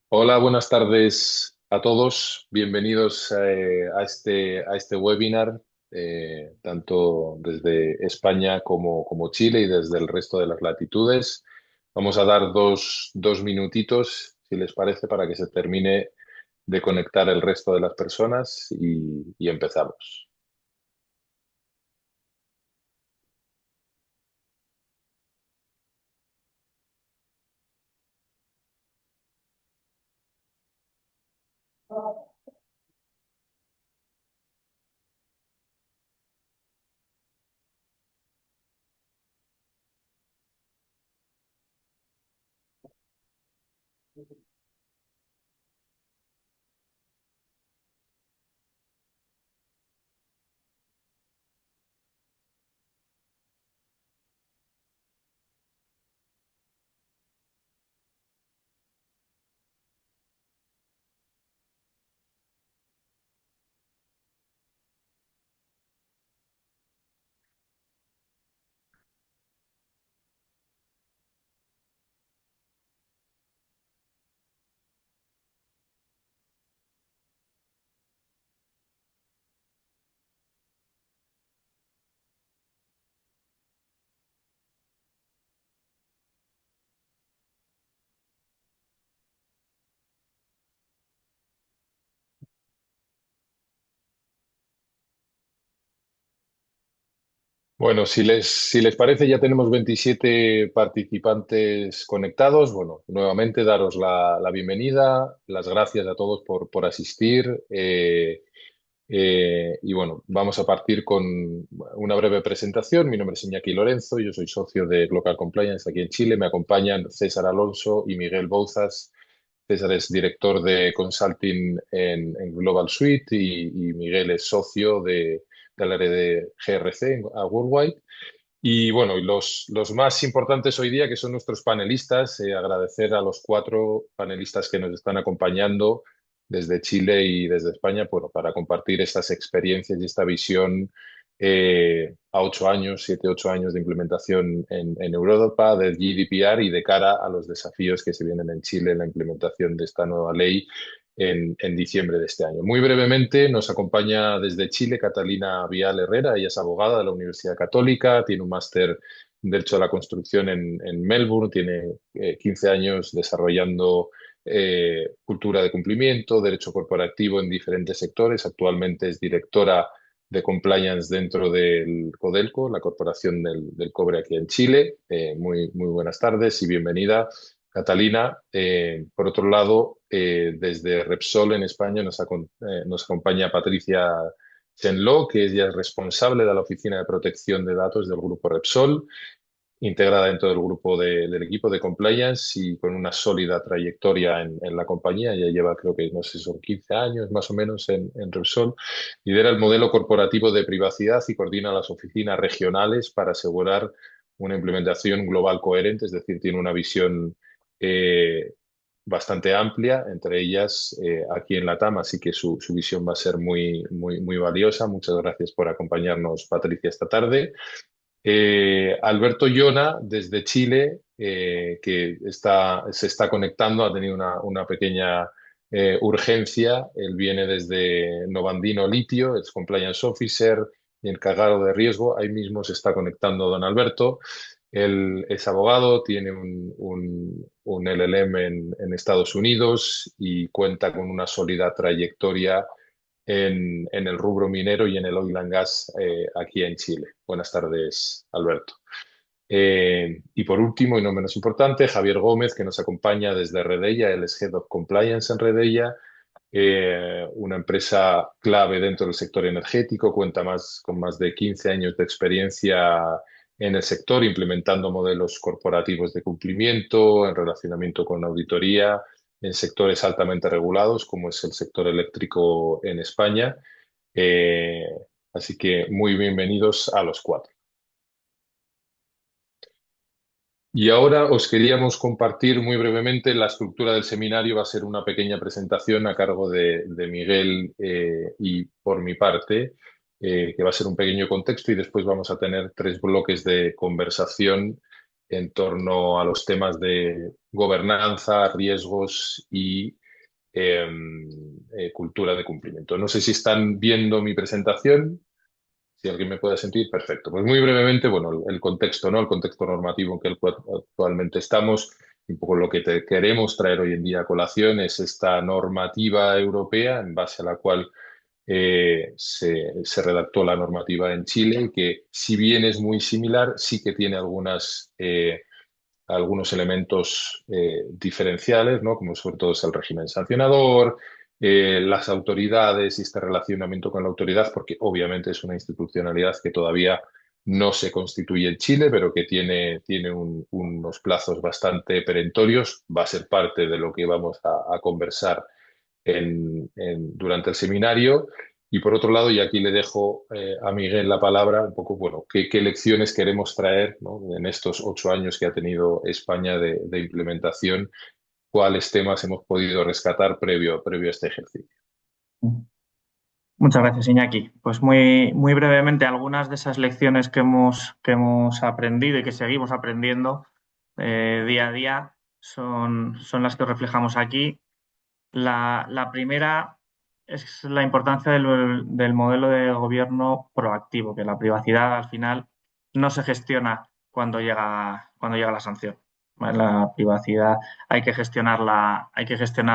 Hola, buenas tardes a todos. Bienvenidos a este webinar, tanto desde España como Chile y desde el resto de las latitudes. Vamos a dar dos minutitos, si les parece, para que se termine de conectar el resto de las personas y empezamos. Bueno, si les parece, ya tenemos 27 participantes conectados. Bueno, nuevamente daros la bienvenida, las gracias a todos por asistir. Y bueno, vamos a partir con una breve presentación. Mi nombre es Iñaki Lorenzo, yo soy socio de Local Compliance aquí en Chile. Me acompañan César Alonso y Miguel Bouzas. César es director de consulting en Global Suite y Miguel es socio del área de GRC a Worldwide. Y bueno, y los más importantes hoy día, que son nuestros panelistas, agradecer a los cuatro panelistas que nos están acompañando desde Chile y desde España, bueno, para compartir estas experiencias y esta visión a 8 años, 7, 8 años de implementación en Europa del GDPR y de cara a los desafíos que se vienen en Chile en la implementación de esta nueva ley en diciembre de este año. Muy brevemente, nos acompaña desde Chile Catalina Vial Herrera. Ella es abogada de la Universidad Católica, tiene un máster en Derecho a la Construcción en Melbourne, tiene 15 años desarrollando cultura de cumplimiento, derecho corporativo en diferentes sectores. Actualmente es directora de compliance dentro del Codelco, la Corporación del Cobre aquí en Chile. Muy buenas tardes y bienvenida. Catalina, por otro lado, desde Repsol en España nos acompaña Patricia Chenlo, que ella es responsable de la Oficina de Protección de Datos del Grupo Repsol, integrada dentro del grupo del equipo de compliance y con una sólida trayectoria en la compañía. Ya lleva, creo que, no sé, son 15 años más o menos en Repsol. Lidera el modelo corporativo de privacidad y coordina las oficinas regionales para asegurar una implementación global coherente, es decir, tiene una visión eh, bastante amplia, entre ellas aquí en LATAM, así que su visión va a ser muy valiosa. Muchas gracias por acompañarnos, Patricia, esta tarde. Alberto Llona, desde Chile, que se está conectando, ha tenido una pequeña urgencia. Él viene desde Novandino Litio, es Compliance Officer y encargado de riesgo. Ahí mismo se está conectando don Alberto. Él es abogado, tiene un LLM en Estados Unidos y cuenta con una sólida trayectoria en el rubro minero y en el oil and gas aquí en Chile. Buenas tardes, Alberto. Y por último, y no menos importante, Javier Gómez, que nos acompaña desde Redella. Él es Head of Compliance en Redella, una empresa clave dentro del sector energético. Cuenta con más de 15 años de experiencia en el sector, implementando modelos corporativos de cumplimiento, en relacionamiento con auditoría, en sectores altamente regulados, como es el sector eléctrico en España. Eh, Así que muy bienvenidos a los cuatro. Y ahora os queríamos compartir muy brevemente la estructura del seminario. Va a ser una pequeña presentación a cargo de Miguel y por mi parte, que va a ser un pequeño contexto y después vamos a tener tres bloques de conversación en torno a los temas de gobernanza, riesgos y eh, cultura de cumplimiento. No sé si están viendo mi presentación. Si alguien me puede sentir, perfecto. Pues muy brevemente, bueno, el contexto, ¿no? El contexto normativo en que el cual actualmente estamos, un poco lo que queremos traer hoy en día a colación es esta normativa europea en base a la cual se redactó la normativa en Chile, que si bien es muy similar, sí que tiene algunos elementos diferenciales, ¿no? Como sobre todo es el régimen sancionador, las autoridades y este relacionamiento con la autoridad, porque obviamente es una institucionalidad que todavía no se constituye en Chile, pero que tiene unos plazos bastante perentorios. Va a ser parte de lo que vamos a conversar durante el seminario. Y por otro lado, y aquí le dejo a Miguel la palabra, un poco, bueno, qué lecciones queremos traer, ¿no? En estos 8 años que ha tenido España de implementación, cuáles temas hemos podido rescatar previo a este ejercicio. Muchas gracias, Iñaki. Pues muy brevemente, algunas de esas lecciones que hemos aprendido y que seguimos aprendiendo día a día son las que reflejamos aquí. La primera es la importancia del modelo de gobierno proactivo, que la privacidad al final no se gestiona cuando llega la sanción. ¿Vale? La privacidad hay que gestionarla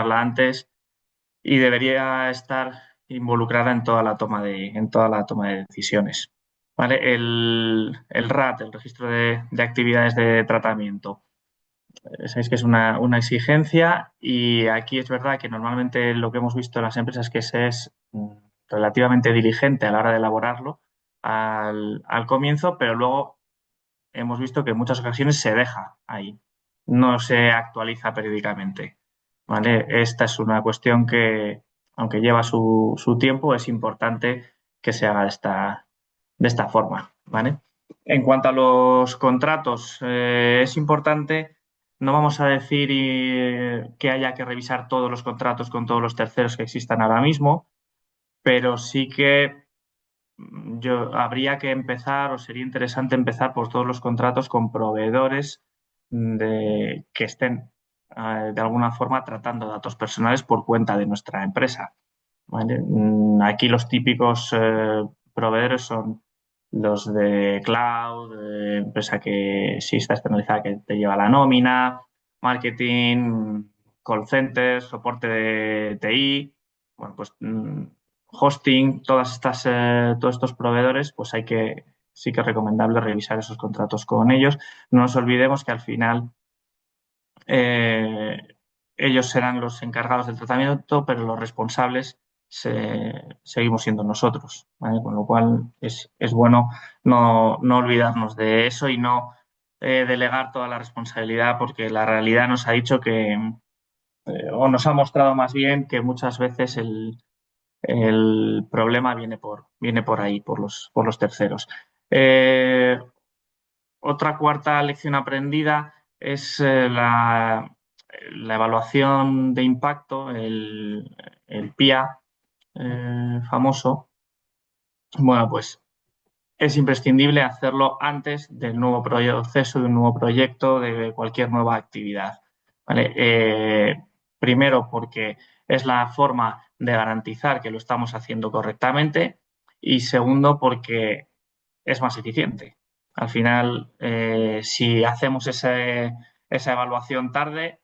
antes y debería estar involucrada en toda la toma de decisiones. ¿Vale? El RAT, el registro de actividades de tratamiento, sabéis que es una exigencia y aquí es verdad que normalmente lo que hemos visto en las empresas es que se es relativamente diligente a la hora de elaborarlo al comienzo, pero luego hemos visto que en muchas ocasiones se deja ahí, no se actualiza periódicamente. ¿Vale? Esta es una cuestión que, aunque lleva su tiempo, es importante que se haga de esta forma. ¿Vale? En cuanto a los contratos, es importante, no vamos a decir que haya que revisar todos los contratos con todos los terceros que existan ahora mismo, pero sí que habría que empezar o sería interesante empezar por todos los contratos con proveedores que estén de alguna forma tratando datos personales por cuenta de nuestra empresa. ¿Vale? Aquí los típicos proveedores son los de cloud, empresa que sí está externalizada, que te lleva la nómina, marketing, call center, soporte de TI, bueno, pues hosting, todos estos proveedores, pues sí que es recomendable revisar esos contratos con ellos. No nos olvidemos que al final eh, ellos serán los encargados del tratamiento, pero los responsables seguimos siendo nosotros, ¿vale? Con lo cual es bueno no olvidarnos de eso y no delegar toda la responsabilidad, porque la realidad nos ha dicho o nos ha mostrado más bien que muchas veces el problema viene por ahí, por los terceros. Otra cuarta lección aprendida es la evaluación de impacto, el PIA famoso. Bueno, pues es imprescindible hacerlo antes del nuevo proceso, de un nuevo proyecto, de cualquier nueva actividad. ¿Vale? Primero, porque es la forma de garantizar que lo estamos haciendo correctamente y segundo, porque es más eficiente. Al final, si hacemos esa evaluación tarde,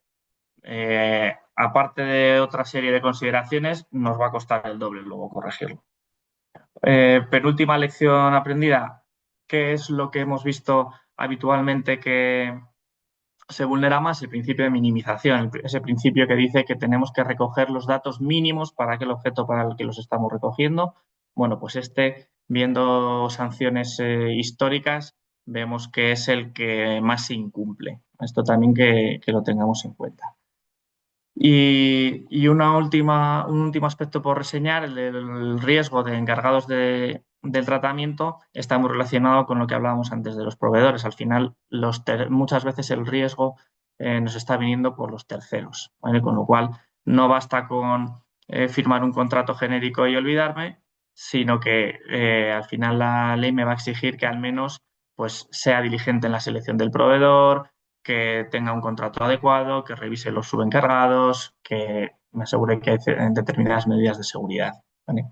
aparte de otra serie de consideraciones, nos va a costar el doble luego corregirlo. Penúltima lección aprendida, ¿qué es lo que hemos visto habitualmente que se vulnera más? El principio de minimización, ese principio que dice que tenemos que recoger los datos mínimos para aquel objeto para el que los estamos recogiendo. Bueno, pues viendo sanciones históricas, vemos que es el que más se incumple. Esto también que lo tengamos en cuenta. Y un último aspecto por reseñar, el del riesgo de encargados del tratamiento, está muy relacionado con lo que hablábamos antes de los proveedores. Al final, muchas veces el riesgo nos está viniendo por los terceros, ¿vale? Con lo cual, no basta con firmar un contrato genérico y olvidarme, sino que al final la ley me va a exigir que al menos pues sea diligente en la selección del proveedor, que tenga un contrato adecuado, que revise los subencargados, que me asegure que hay determinadas medidas de seguridad. ¿Vale?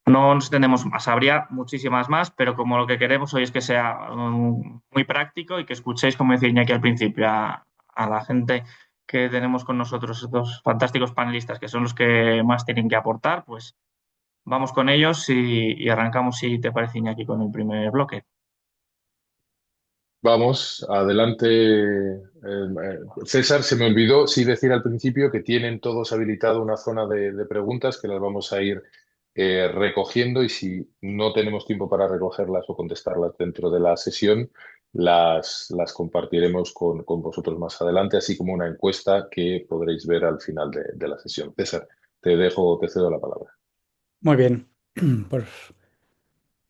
No nos extendemos más, habría muchísimas más, pero como lo que queremos hoy es que sea muy práctico y que escuchéis, como decía Iñaki al principio, a la gente que tenemos con nosotros, estos fantásticos panelistas que son los que más tienen que aportar, pues vamos con ellos y arrancamos, si te parece, Iñaki, con el primer bloque. Vamos, adelante. César, se me olvidó sí decir al principio que tienen todos habilitado una zona de preguntas que las vamos a ir recogiendo y si no tenemos tiempo para recogerlas o contestarlas dentro de la sesión, las compartiremos con vosotros más adelante, así como una encuesta que podréis ver al final de la sesión. César, te cedo la palabra. Muy bien, pues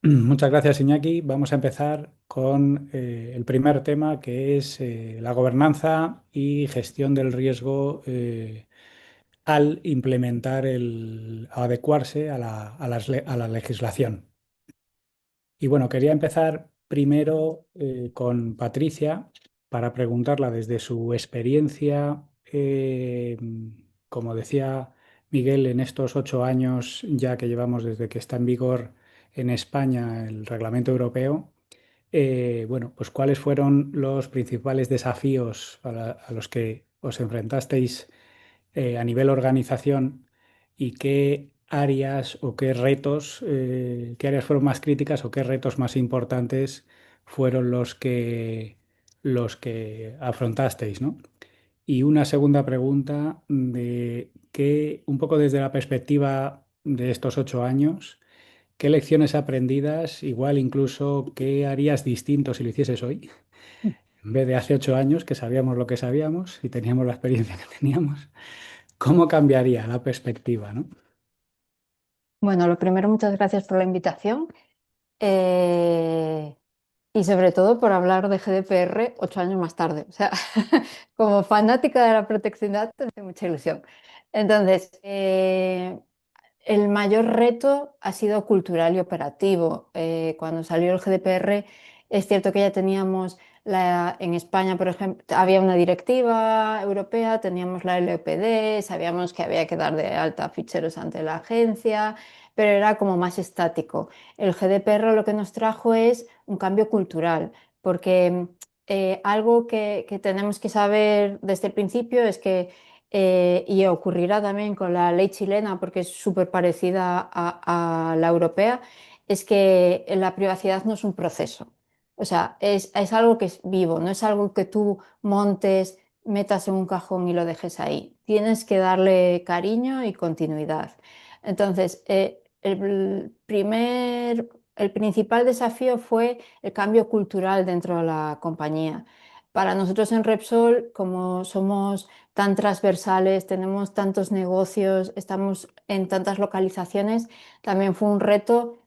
muchas gracias, Iñaki. Vamos a empezar con el primer tema, que es la gobernanza y gestión del riesgo al implementar adecuarse a la legislación. Y bueno, quería empezar primero con Patricia para preguntarla desde su experiencia, como decía Miguel, en estos 8 años ya que llevamos desde que está en vigor en España el reglamento europeo, bueno, pues cuáles fueron los principales desafíos a los que os enfrentasteis a nivel organización y qué áreas o qué áreas fueron más críticas o qué retos más importantes fueron los que afrontasteis, ¿no? Y una segunda pregunta de un poco desde la perspectiva de estos 8 años, ¿qué lecciones aprendidas, igual incluso qué harías distinto si lo hicieses hoy, en vez de hace 8 años que sabíamos lo que sabíamos y teníamos la experiencia que teníamos? ¿Cómo cambiaría la perspectiva, ¿no? Bueno, lo primero, muchas gracias por la invitación eh, y sobre todo por hablar de GDPR 8 años más tarde. O sea, como fanática de la protección de datos, me hace mucha ilusión. Entonces, el mayor reto ha sido cultural y operativo. Cuando salió el GDPR, es cierto que ya teníamos en España, por ejemplo, había una directiva europea, teníamos la LOPD, sabíamos que había que dar de alta ficheros ante la agencia, pero era como más estático. El GDPR lo que nos trajo es un cambio cultural, porque algo que tenemos que saber desde el principio es que y ocurrirá también con la ley chilena, porque es súper parecida a la europea, es que la privacidad no es un proceso. O sea, es algo que es vivo, no es algo que tú montes, metas en un cajón y lo dejes ahí. Tienes que darle cariño y continuidad. Entonces, el principal desafío fue el cambio cultural dentro de la compañía. Para nosotros en Repsol, como somos tan transversales, tenemos tantos negocios, estamos en tantas localizaciones, también fue un reto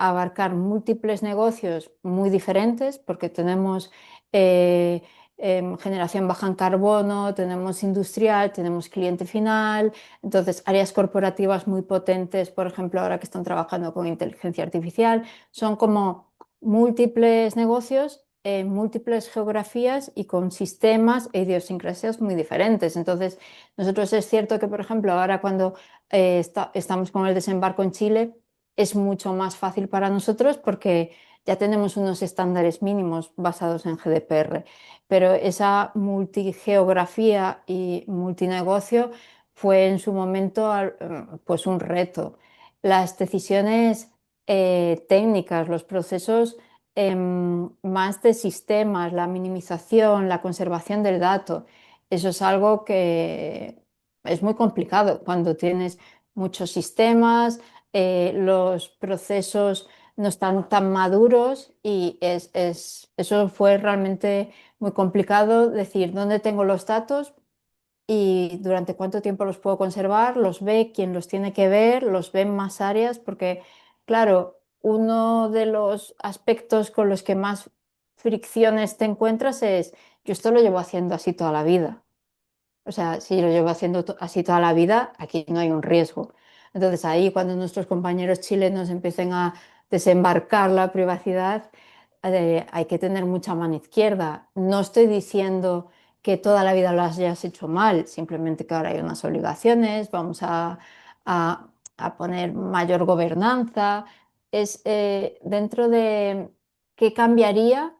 abarcar múltiples negocios muy diferentes, porque tenemos eh, generación baja en carbono, tenemos industrial, tenemos cliente final, entonces áreas corporativas muy potentes, por ejemplo, ahora que están trabajando con inteligencia artificial, son como múltiples negocios en múltiples geografías y con sistemas e idiosincrasias muy diferentes. Entonces, nosotros es cierto que, por ejemplo, ahora cuando estamos con el desembarco en Chile, es mucho más fácil para nosotros porque ya tenemos unos estándares mínimos basados en GDPR, pero esa multigeografía y multinegocio fue en su momento pues un reto. Las decisiones técnicas, los procesos más de sistemas, la minimización, la conservación del dato. Eso es algo que es muy complicado cuando tienes muchos sistemas, los procesos no están tan maduros y eso fue realmente muy complicado decir dónde tengo los datos y durante cuánto tiempo los puedo conservar, los ve quien los tiene que ver, los ve en más áreas, porque claro, uno de los aspectos con los que más fricciones te encuentras es, yo esto lo llevo haciendo así toda la vida. O sea, si lo llevo haciendo así toda la vida, aquí no hay un riesgo. Entonces ahí cuando nuestros compañeros chilenos empiecen a desembarcar la privacidad, hay que tener mucha mano izquierda. No estoy diciendo que toda la vida lo hayas hecho mal, simplemente que ahora hay unas obligaciones, vamos a- a poner mayor gobernanza. Es dentro de qué cambiaría,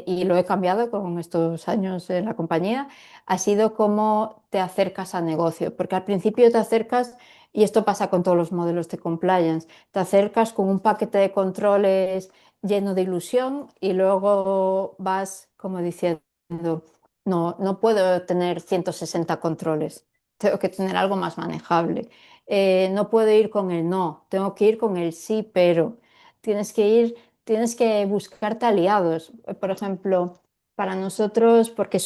y lo he cambiado con estos años en la compañía, ha sido cómo te acercas al negocio, porque al principio te acercas, y esto pasa con todos los modelos de compliance, te acercas con un paquete de controles lleno de ilusión y luego vas como diciendo, no, no puedo tener 160 controles, tengo que tener algo más manejable. No puedo ir con el no, tengo que ir con el sí, pero tienes que buscarte aliados. Por ejemplo, para nosotros, porque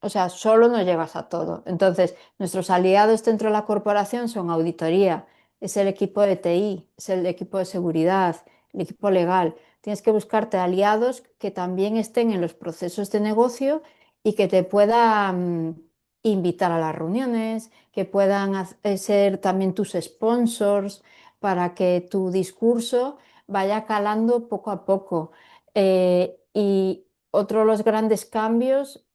o sea, solo no llegas a todo. Entonces, nuestros aliados dentro de la corporación son auditoría, es el equipo de TI, es el equipo de seguridad, el equipo legal. Tienes que buscarte aliados que también estén en los procesos de negocio y que te puedan invitar a las reuniones, que puedan ser también tus sponsors para que tu discurso vaya calando poco a poco. Y otro de los grandes cambios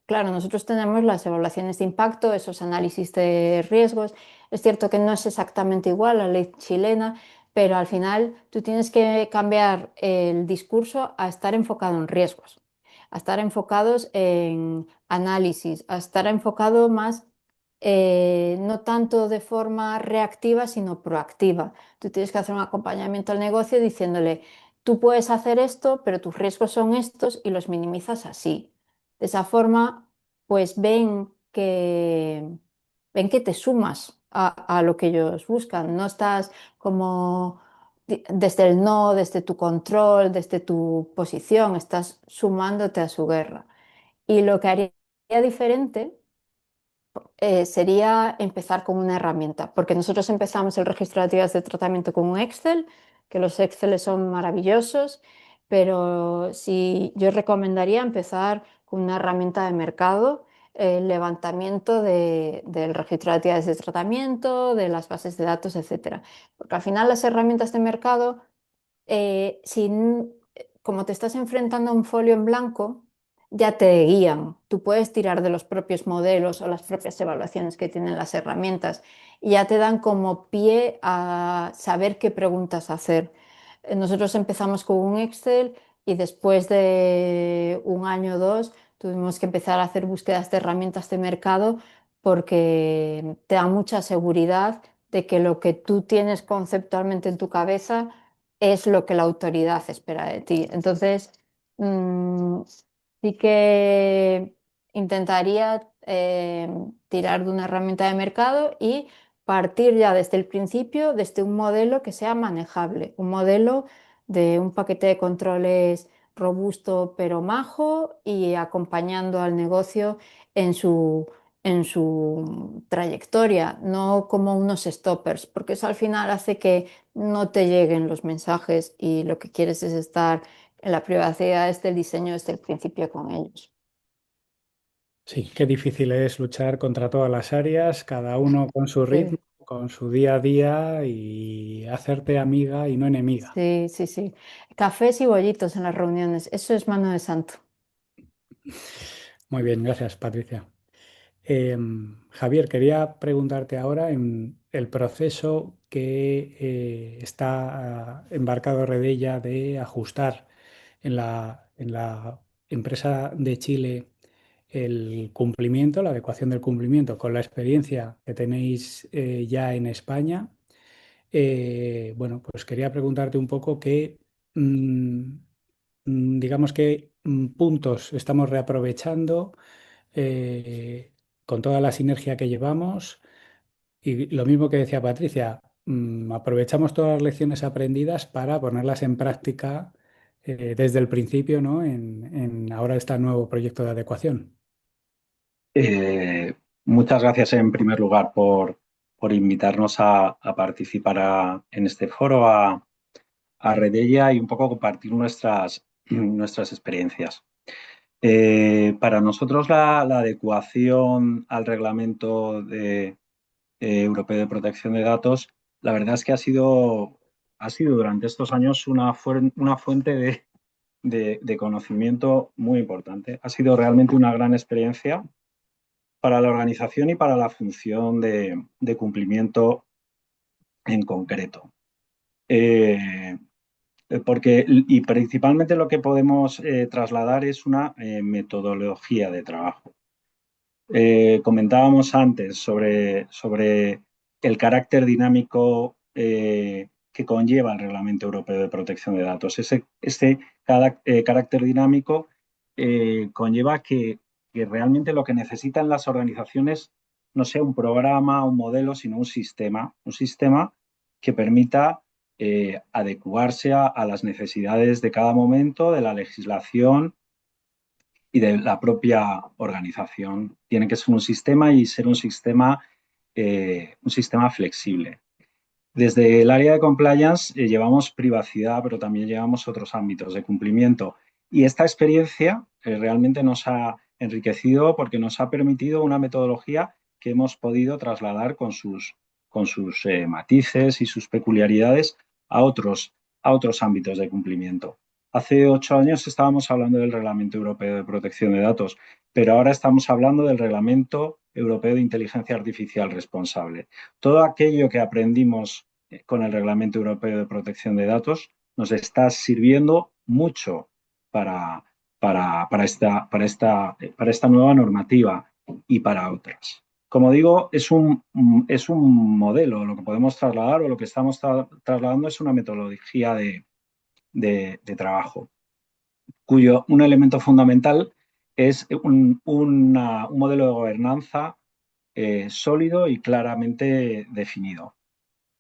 claro, nosotros tenemos las evaluaciones de impacto, esos análisis de riesgos. Es cierto que no es exactamente igual a la ley chilena, pero al final tú tienes que cambiar el discurso a estar enfocado en riesgos, a estar enfocados en análisis, a estar enfocado más, no tanto de forma reactiva, sino proactiva. Tú tienes que hacer un acompañamiento al negocio diciéndole, tú puedes hacer esto, pero tus riesgos son estos y los minimizas así. De esa forma, pues ven que te sumas a lo que ellos buscan. No estás como desde el no, desde tu control, desde tu posición, estás sumándote a su guerra. Y lo que haría diferente sería empezar con una herramienta, porque nosotros empezamos el registro de actividades de tratamiento con un Excel, que los Excel son maravillosos, pero sí, yo recomendaría empezar con una herramienta de mercado, el levantamiento del registro de actividades de tratamiento, de las bases de datos, etcétera. Porque al final las herramientas de mercado, como te estás enfrentando a un folio en blanco, ya te guían. Tú puedes tirar de los propios modelos o las propias evaluaciones que tienen las herramientas y ya te dan como pie a saber qué preguntas hacer. Nosotros empezamos con un Excel y después de un año o dos tuvimos que empezar a hacer búsquedas de herramientas de mercado porque te da mucha seguridad de que lo que tú tienes conceptualmente en tu cabeza es lo que la autoridad espera de ti. Entonces, mm, sí que intentaría tirar de una herramienta de mercado y partir ya desde el principio, desde un modelo que sea manejable, un modelo de un paquete de controles robusto pero majo y acompañando al negocio en su trayectoria, no como unos stoppers, porque eso al final hace que no te lleguen los mensajes y lo que quieres es estar en la privacidad desde el diseño desde el principio con ellos. Sí, qué difícil es luchar contra todas las áreas, cada uno con su ritmo, Sí, con su día a día y hacerte amiga y no enemiga. sí, sí, sí. Cafés y bollitos en las reuniones, eso es mano de santo. Muy bien, gracias, Patricia. Javier, quería preguntarte ahora en el proceso que está embarcado Redella de ajustar en la empresa de Chile el cumplimiento, la adecuación del cumplimiento con la experiencia que tenéis ya en España. Bueno, pues quería preguntarte un poco mm, digamos puntos estamos reaprovechando con toda la sinergia que llevamos y lo mismo que decía Patricia, aprovechamos todas las lecciones aprendidas para ponerlas en práctica desde el principio, ¿no? En ahora este nuevo proyecto de adecuación. Eh, Muchas gracias en primer lugar por invitarnos a participar en este foro, a Redella y un poco compartir nuestras experiencias. Para nosotros la adecuación al reglamento europeo de protección de datos, la verdad es que ha sido ha sido durante estos años una fuente de conocimiento muy importante. Ha sido realmente una gran experiencia para la organización y para la función de cumplimiento en concreto. Y principalmente lo que podemos trasladar es una metodología de trabajo. Comentábamos antes sobre el carácter dinámico que conlleva el Reglamento Europeo de Protección de Datos. Este carácter dinámico conlleva que realmente lo que necesitan las organizaciones no sea un programa, un modelo, sino un sistema que permita adecuarse a las necesidades de cada momento, de la legislación y de la propia organización. Tiene que ser un sistema y ser un sistema flexible. Desde el área de compliance llevamos privacidad, pero también llevamos otros ámbitos de cumplimiento. Y esta experiencia realmente nos ha enriquecido porque nos ha permitido una metodología que hemos podido trasladar con sus matices y sus peculiaridades a otros ámbitos de cumplimiento. Hace 8 años estábamos hablando del Reglamento Europeo de Protección de Datos, pero ahora estamos hablando del Reglamento Europeo de Inteligencia Artificial Responsable. Todo aquello que aprendimos con el Reglamento Europeo de Protección de Datos nos está sirviendo mucho para esta nueva normativa y para otras. Como digo, es un modelo, lo que podemos trasladar o lo que estamos trasladando es una metodología de trabajo, cuyo un elemento fundamental es un modelo de gobernanza sólido y claramente definido.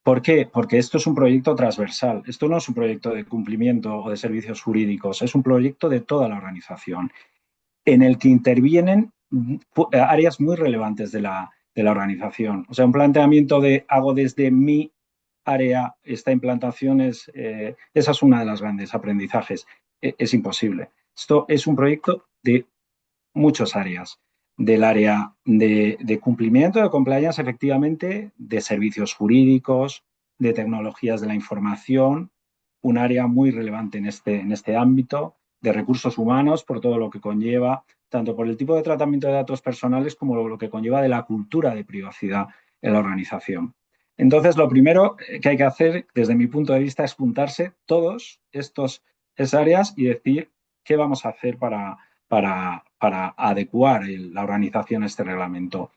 ¿Por qué? Porque esto es un proyecto transversal. Esto no es un proyecto de cumplimiento o de servicios jurídicos, es un proyecto de toda la organización en el que intervienen áreas muy relevantes de la organización. O sea, un planteamiento de hago desde mi área esta implantación esa es una de las grandes aprendizajes. Es imposible. Esto es un proyecto de muchas áreas. Del área de cumplimiento, de compliance, efectivamente, de servicios jurídicos, de tecnologías de la información, un área muy relevante en este ámbito, de recursos humanos, por todo lo que conlleva, tanto por el tipo de tratamiento de datos personales como lo que conlleva de la cultura de privacidad en la organización. Entonces, lo primero que hay que hacer, desde mi punto de vista, es juntarse todos esas áreas y decir qué vamos a hacer para adecuar la organización a este reglamento.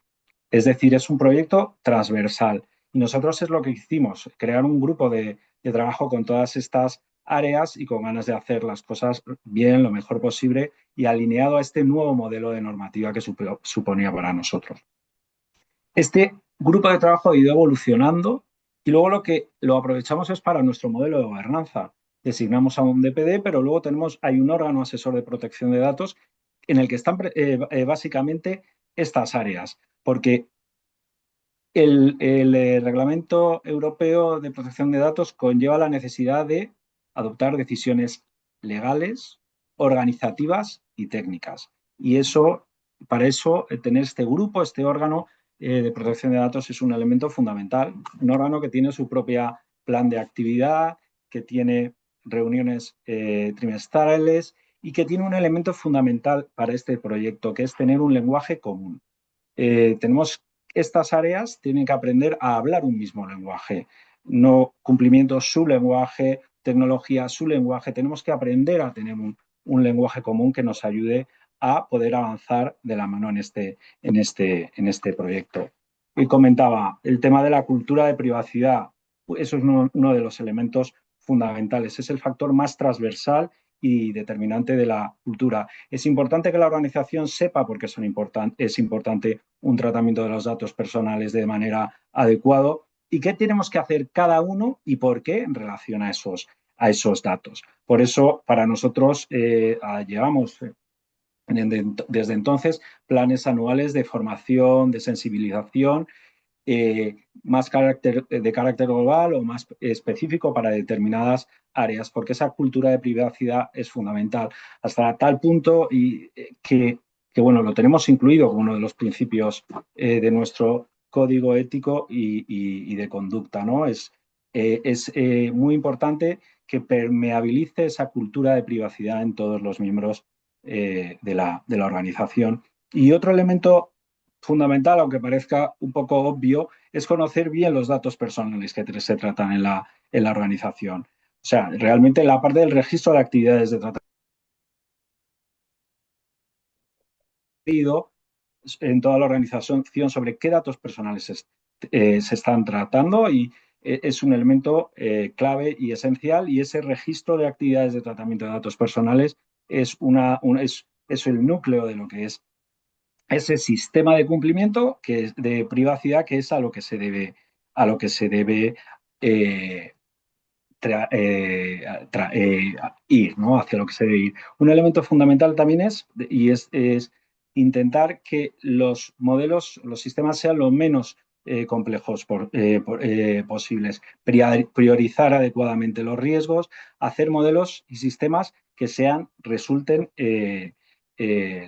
Es decir, es un proyecto transversal. Y nosotros es lo que hicimos, crear un grupo de trabajo con todas estas áreas y con ganas de hacer las cosas bien, lo mejor posible y alineado a este nuevo modelo de normativa que suponía para nosotros. Este grupo de trabajo ha ido evolucionando y luego lo aprovechamos es para nuestro modelo de gobernanza. Designamos a un DPD, pero luego hay un órgano asesor de protección de datos en el que están básicamente estas áreas, porque el Reglamento Europeo de Protección de Datos conlleva la necesidad de adoptar decisiones legales, organizativas y técnicas. Y para eso, tener este grupo, este órgano de protección de datos es un elemento fundamental. Un órgano que tiene su propio plan de actividad, que tiene reuniones trimestrales y que tiene un elemento fundamental para este proyecto, que es tener un lenguaje común. Estas áreas tienen que aprender a hablar un mismo lenguaje, no cumplimiento su lenguaje, tecnología su lenguaje. Tenemos que aprender a tener un lenguaje común que nos ayude a poder avanzar de la mano en este proyecto. Y comentaba, el tema de la cultura de privacidad, eso es uno de los elementos fundamentales, es el factor más transversal y determinante de la cultura. Es importante que la organización sepa por qué es importante un tratamiento de los datos personales de manera adecuada y qué tenemos que hacer cada uno y por qué en relación a esos datos. Por eso, para nosotros, llevamos desde entonces planes anuales de formación, de sensibilización, más de carácter global o más específico para determinadas áreas, porque esa cultura de privacidad es fundamental. Hasta tal punto que bueno, lo tenemos incluido como uno de los principios de nuestro código ético y de conducta, ¿no? Es es muy importante que permeabilice esa cultura de privacidad en todos los miembros de la organización. Y otro elemento fundamental, aunque parezca un poco obvio, es conocer bien los datos personales que se tratan en la organización. O sea, realmente la parte del registro de actividades de tratamiento en toda la organización sobre qué datos personales se están tratando y es un elemento clave y esencial, y ese registro de actividades de tratamiento de datos personales es el núcleo de lo que es ese sistema de cumplimiento de privacidad, que es a lo que se debe eh, ir, ¿no? Hacia lo que se debe ir. Un elemento fundamental también es intentar que los modelos, los sistemas sean lo menos complejos posibles, priorizar adecuadamente los riesgos, hacer modelos y sistemas que resulten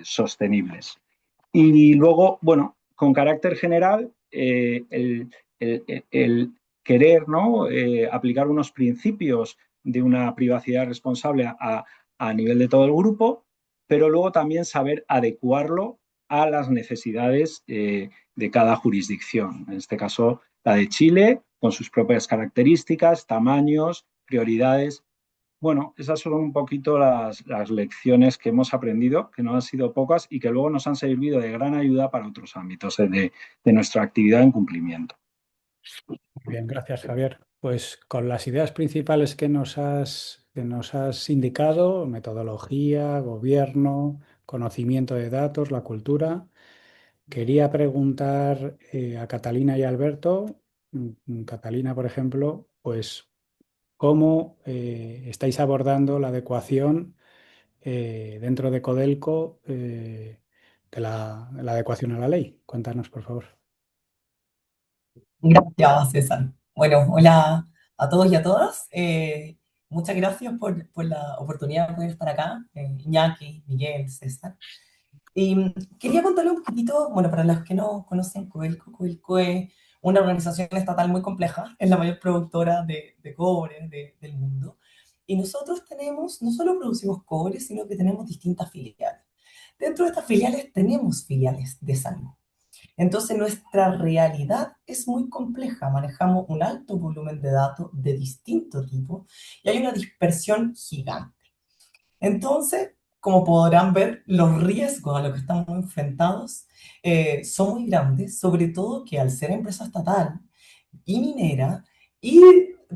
sostenibles. Y luego, bueno, con carácter general, el querer, ¿no? Aplicar unos principios de una privacidad responsable a nivel de todo el grupo, pero luego también saber adecuarlo a las necesidades de cada jurisdicción. En este caso, la de Chile, con sus propias características, tamaños, prioridades. Bueno, esas son un poquito las lecciones que hemos aprendido, que no han sido pocas y que luego nos han servido de gran ayuda para otros ámbitos de nuestra actividad en cumplimiento. Bien, gracias, Javier. Pues con las ideas principales que nos has indicado, metodología, gobierno, conocimiento de datos, la cultura, quería preguntar a Catalina y a Alberto, Catalina, por ejemplo, pues cómo estáis abordando la adecuación dentro de Codelco de la adecuación a la ley. Cuéntanos, por favor. Gracias, César. Bueno, hola a todos y a todas. Muchas gracias por la oportunidad de poder estar acá, Iñaki, Miguel, César. Y quería contarle un poquitito, bueno, para los que no conocen Codelco es una organización estatal muy compleja, es la mayor productora de cobre del mundo. Y nosotros no solo producimos cobre, sino que tenemos distintas filiales. Dentro de estas filiales tenemos filiales de salud. Entonces nuestra realidad es muy compleja, manejamos un alto volumen de datos de distinto tipo y hay una dispersión gigante. Entonces, como podrán ver, los riesgos a los que estamos enfrentados son muy grandes, sobre todo que al ser empresa estatal y minera y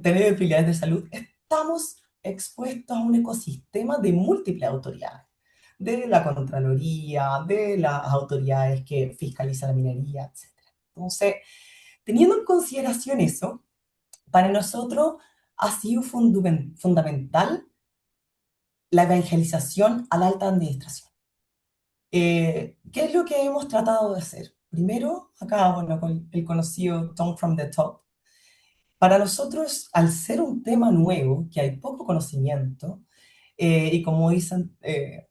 tener filiales de salud, estamos expuestos a un ecosistema de múltiples autoridades, de la Contraloría, de las autoridades que fiscalizan la minería, etc. Entonces, teniendo en consideración eso, para nosotros ha sido fundamental la evangelización a la alta administración. ¿Qué es lo que hemos tratado de hacer? Primero, acá, bueno, con el conocido Tone from the Top. Para nosotros, al ser un tema nuevo, que hay poco conocimiento, y como dicen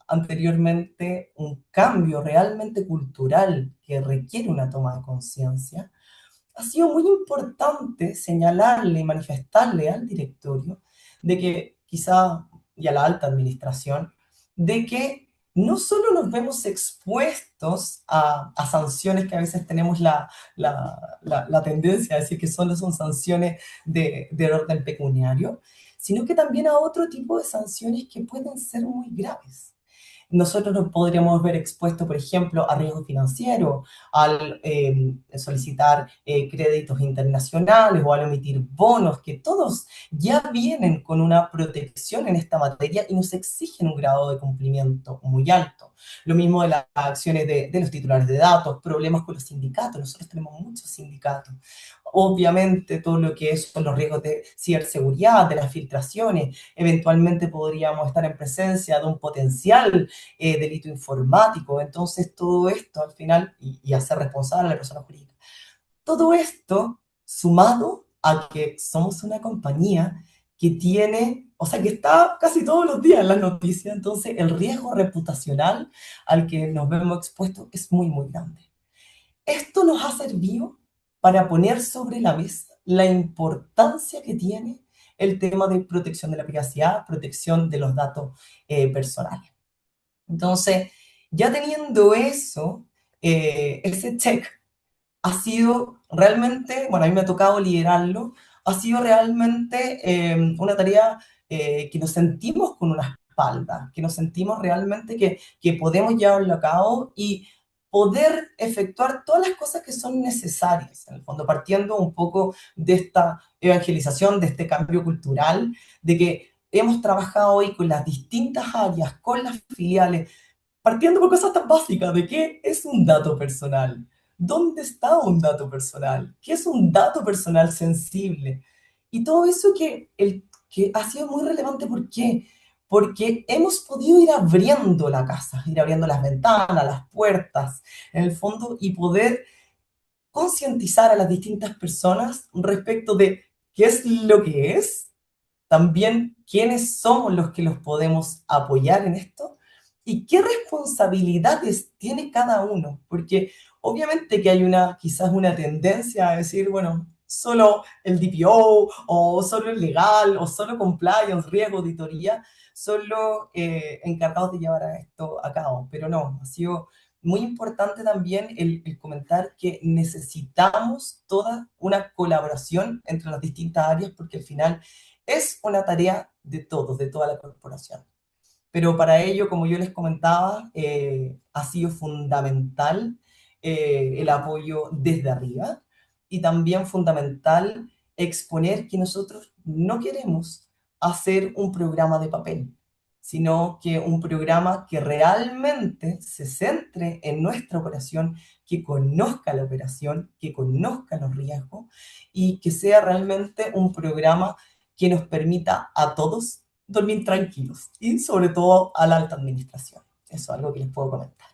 anteriormente, un cambio realmente cultural que requiere una toma de conciencia, ha sido muy importante señalarle y manifestarle al directorio de que quizá, y a la alta administración, de que no solo nos vemos expuestos a sanciones que a veces tenemos la tendencia a decir que solo son sanciones de orden pecuniario, sino que también a otro tipo de sanciones que pueden ser muy graves. Nosotros nos podríamos ver expuestos, por ejemplo, a riesgo financiero, al solicitar créditos internacionales o al emitir bonos, que todos ya vienen con una protección en esta materia y nos exigen un grado de cumplimiento muy alto. Lo mismo de las acciones de los titulares de datos, problemas con los sindicatos. Nosotros tenemos muchos sindicatos. Obviamente, todo lo que son los riesgos de ciberseguridad, de las filtraciones, eventualmente podríamos estar en presencia de un potencial delito informático. Entonces, todo esto al final, y hacer responsable a la persona jurídica. Todo esto sumado a que somos una compañía que tiene, o sea, que está casi todos los días en las noticias, entonces el riesgo reputacional al que nos vemos expuestos es muy, muy grande. Esto nos ha servido para poner sobre la mesa la importancia que tiene el tema de protección de la privacidad, protección de los datos personales. Entonces, ya teniendo eso, ese check ha sido realmente, bueno, a mí me ha tocado liderarlo, ha sido realmente una tarea que nos sentimos con una espalda, que nos sentimos realmente que podemos llevarlo a cabo y poder efectuar todas las cosas que son necesarias, en el fondo, partiendo un poco de esta evangelización, de este cambio cultural, de que hemos trabajado hoy con las distintas áreas, con las filiales, partiendo por cosas tan básicas de qué es un dato personal, dónde está un dato personal, qué es un dato personal sensible. Y todo eso que ha sido muy relevante, ¿por qué? Porque hemos podido ir abriendo la casa, ir abriendo las ventanas, las puertas, en el fondo, y poder concientizar a las distintas personas respecto de qué es lo que es, también quiénes somos los que los podemos apoyar en esto y qué responsabilidades tiene cada uno, porque obviamente que hay quizás una tendencia a decir, bueno, solo el DPO o solo el legal o solo compliance, riesgo, auditoría, son los encargados de llevar a esto a cabo, pero no, ha sido muy importante también el comentar que necesitamos toda una colaboración entre las distintas áreas porque al final es una tarea de todos, de toda la corporación. Pero para ello, como yo les comentaba, ha sido fundamental el apoyo desde arriba y también fundamental exponer que nosotros no queremos hacer un programa de papel, sino que un programa que realmente se centre en nuestra operación, que conozca la operación, que conozca los riesgos y que sea realmente un programa que nos permita a todos dormir tranquilos y sobre todo a la alta administración. Eso es algo que les puedo comentar.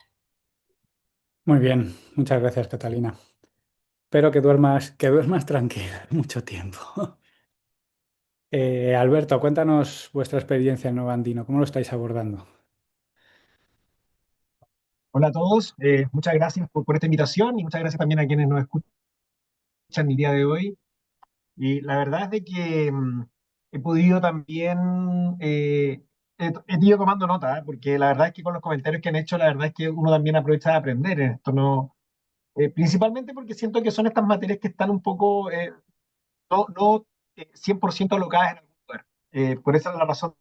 Muy bien, muchas gracias, Catalina. Espero que duermas tranquila mucho tiempo. Alberto, cuéntanos vuestra experiencia en Novandino, ¿cómo lo estáis abordando? Hola a todos, muchas gracias por esta invitación y muchas gracias también a quienes nos escuchan el día de hoy. Y la verdad es de que he podido también, he ido tomando nota, porque la verdad es que con los comentarios que han hecho, la verdad es que uno también aprovecha de aprender en esto, ¿no? Principalmente porque siento que son estas materias que están un poco, no 100% alocadas en algún lugar. Por esa es la razón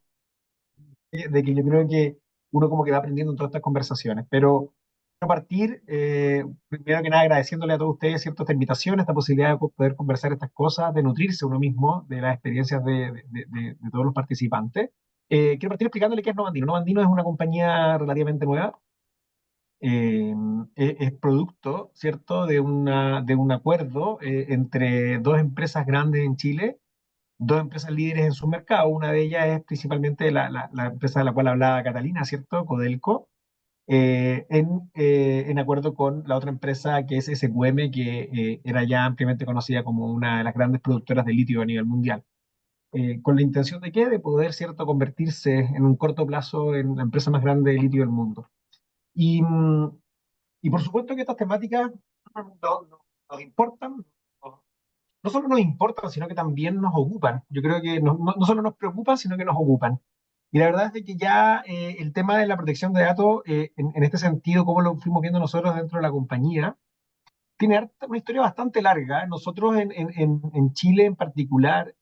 de que yo creo que uno como que va aprendiendo en todas estas conversaciones. Pero a partir, primero que nada, agradeciéndole a todos ustedes, ¿cierto?, esta invitación, esta posibilidad de poder conversar estas cosas, de nutrirse uno mismo de las experiencias de todos los participantes. Quiero partir explicándole qué es Novandino. Novandino es una compañía relativamente nueva. Es producto, ¿cierto?, de un acuerdo entre dos empresas grandes en Chile, dos empresas líderes en su mercado. Una de ellas es principalmente la empresa de la cual hablaba Catalina, ¿cierto? Codelco, en acuerdo con la otra empresa que es SQM, que era ya ampliamente conocida como una de las grandes productoras de litio a nivel mundial. ¿Con la intención de qué? De poder, ¿cierto?, convertirse en un corto plazo en la empresa más grande de litio del mundo. Y, y por supuesto que estas temáticas nos importan, no solo nos importan, sino que también nos ocupan. Yo creo que no solo nos preocupan, sino que nos ocupan. Y la verdad es de que ya el tema de la protección de datos, en este sentido, como lo fuimos viendo nosotros dentro de la compañía, tiene una historia bastante larga. Nosotros en Chile en particular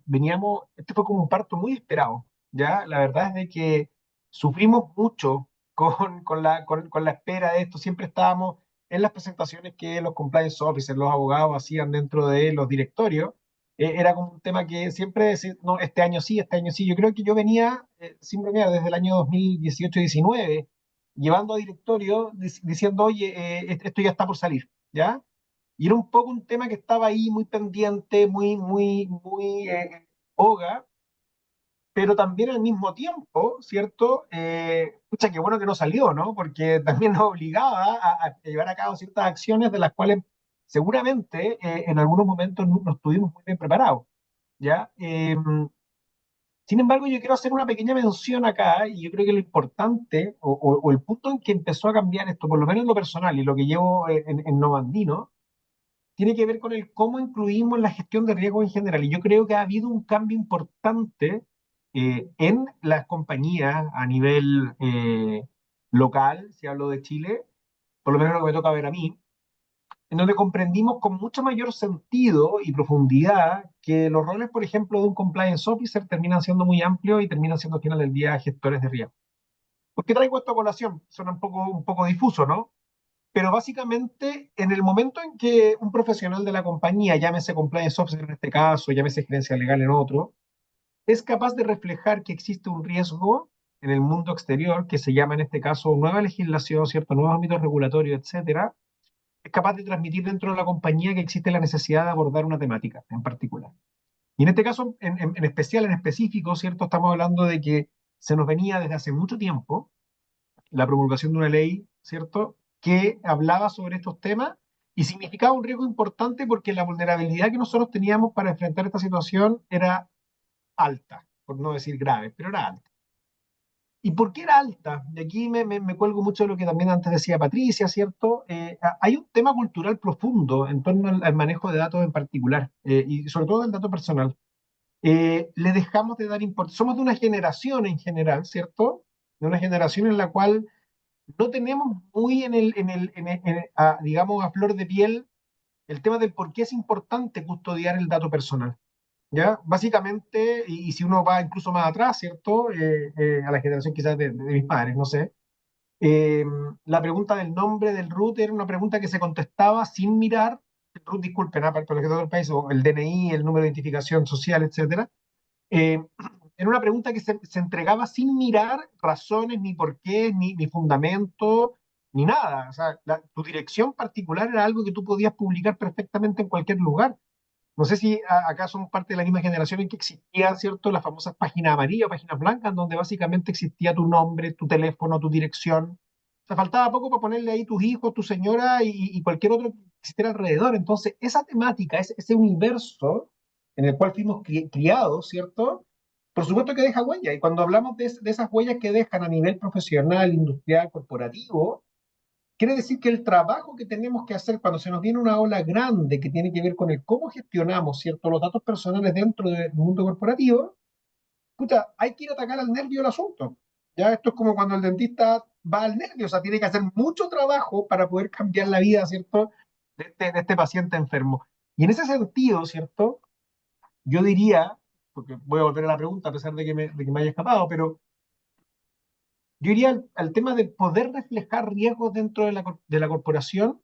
veníamos, este fue como un parto muy esperado, ¿ya? La verdad es de que sufrimos mucho con la espera de esto. Siempre estábamos en las presentaciones que los compliance officers, los abogados hacían dentro de los directorios. Era como un tema que siempre decía, no, este año sí, este año sí. Yo creo que yo venía, sin bromear, desde el año 2018-19, llevando a directorio diciendo, oye, esto ya está por salir, ¿ya? Y era un poco un tema que estaba ahí muy pendiente, muy boga, pero también al mismo tiempo, ¿cierto? Pucha, qué bueno que no salió, ¿no? Porque también nos obligaba a llevar a cabo ciertas acciones de las cuales seguramente en algunos momentos no estuvimos muy bien preparados, ¿ya? Sin embargo, yo quiero hacer una pequeña mención acá, y yo creo que lo importante, o el punto en que empezó a cambiar esto, por lo menos en lo personal y lo que llevo en Novandino, tiene que ver con el cómo incluimos la gestión de riesgo en general. Y yo creo que ha habido un cambio importante en las compañías a nivel local, si hablo de Chile, por lo menos lo que me toca ver a mí, en donde comprendimos con mucho mayor sentido y profundidad que los roles, por ejemplo, de un compliance officer terminan siendo muy amplios y terminan siendo al final del día gestores de riesgo. ¿Por qué traigo esto a colación? Suena un poco difuso, ¿no? Pero básicamente, en el momento en que un profesional de la compañía, llámese compliance officer en este caso, llámese gerencia legal en otro, es capaz de reflejar que existe un riesgo en el mundo exterior, que se llama en este caso nueva legislación, ¿cierto? Nuevos ámbitos regulatorios, etcétera, es capaz de transmitir dentro de la compañía que existe la necesidad de abordar una temática en particular. Y en este caso, en especial, en específico, ¿cierto? Estamos hablando de que se nos venía desde hace mucho tiempo la promulgación de una ley, ¿cierto?, que hablaba sobre estos temas y significaba un riesgo importante porque la vulnerabilidad que nosotros teníamos para enfrentar esta situación era alta, por no decir grave, pero era alta. ¿Y por qué era alta? Y aquí me cuelgo mucho de lo que también antes decía Patricia, ¿cierto? Hay un tema cultural profundo en torno al manejo de datos en particular, y sobre todo del dato personal. Le dejamos de dar importancia. Somos de una generación en general, ¿cierto? De una generación en la cual no tenemos muy digamos, a flor de piel el tema del por qué es importante custodiar el dato personal. ¿Ya? Básicamente, y si uno va incluso más atrás, ¿cierto? A la generación quizás de mis padres, no sé. eh, la pregunta del nombre del root era una pregunta que se contestaba sin mirar, el root, disculpen, para los que todo el país, o el DNI, el número de identificación social, etcétera. Eh, era una pregunta que se entregaba sin mirar razones, ni por qué, ni fundamento, ni nada. O sea, tu dirección particular era algo que tú podías publicar perfectamente en cualquier lugar. No sé si acá somos parte de la misma generación en que existían, ¿cierto?, las famosas páginas amarillas o páginas blancas, donde básicamente existía tu nombre, tu teléfono, tu dirección. O sea, faltaba poco para ponerle ahí tus hijos, tu señora y cualquier otro que existiera alrededor. Entonces, esa temática, ese universo en el cual fuimos criados, ¿cierto? Por supuesto que deja huella. Y cuando hablamos de esas huellas que dejan a nivel profesional, industrial, corporativo, quiere decir que el trabajo que tenemos que hacer cuando se nos viene una ola grande que tiene que ver con el cómo gestionamos, ¿cierto?, los datos personales dentro del mundo corporativo, puta, hay que ir a atacar al nervio del asunto. Ya esto es como cuando el dentista va al nervio, o sea, tiene que hacer mucho trabajo para poder cambiar la vida, ¿cierto?, de este paciente enfermo. Y en ese sentido, ¿cierto?, yo diría, porque voy a volver a la pregunta a pesar de que me haya escapado, pero yo iría al tema de poder reflejar riesgos dentro de la corporación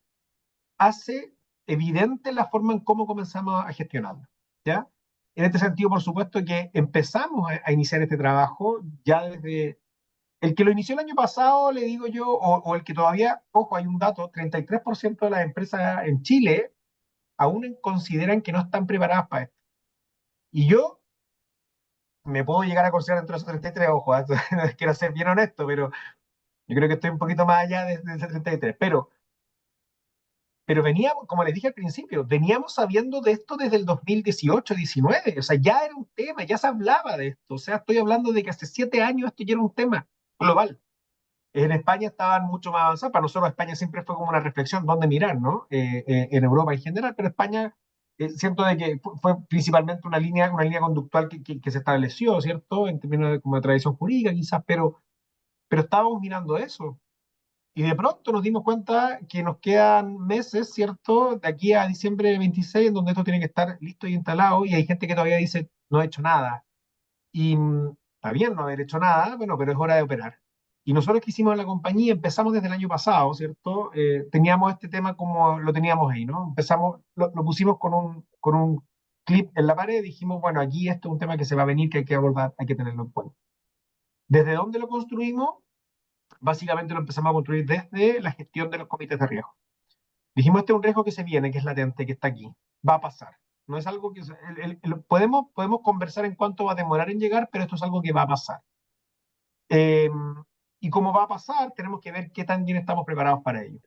hace evidente la forma en cómo comenzamos a gestionarlo, ¿ya? En este sentido, por supuesto que empezamos a iniciar este trabajo ya desde el que lo inició el año pasado, le digo yo, o el que todavía, ojo, hay un dato, 33% de las empresas en Chile aún consideran que no están preparadas para esto. Y yo me puedo llegar a considerar dentro de esos 33, ojo, quiero ser bien honesto, pero yo creo que estoy un poquito más allá de ese 33, pero veníamos, como les dije al principio, veníamos sabiendo de esto desde el 2018-19, o sea, ya era un tema, ya se hablaba de esto, o sea, estoy hablando de que hace 7 años esto ya era un tema global. En España estaban mucho más avanzados, para nosotros España siempre fue como una reflexión, dónde mirar, ¿no? En Europa en general, pero España, siento de que fue principalmente una línea conductual que se estableció, ¿cierto? En términos de, como de tradición jurídica quizás, pero estábamos mirando eso. Y de pronto nos dimos cuenta que nos quedan meses, ¿cierto? De aquí a diciembre 26, en donde esto tiene que estar listo y instalado, y hay gente que todavía dice, no he hecho nada. Y está bien no haber hecho nada, bueno, pero es hora de operar. Y nosotros que hicimos en la compañía, empezamos desde el año pasado, ¿cierto? Teníamos este tema como lo teníamos ahí, ¿no? Empezamos, lo pusimos con un clip en la pared, dijimos, bueno, aquí esto es un tema que se va a venir, que hay que abordar, hay que tenerlo en cuenta. ¿Desde dónde lo construimos? Básicamente lo empezamos a construir desde la gestión de los comités de riesgo. Dijimos, este es un riesgo que se viene, que es latente, que está aquí, va a pasar. No es algo que... podemos conversar en cuánto va a demorar en llegar, pero esto es algo que va a pasar. Eh, y como va a pasar, tenemos que ver qué tan bien estamos preparados para ello.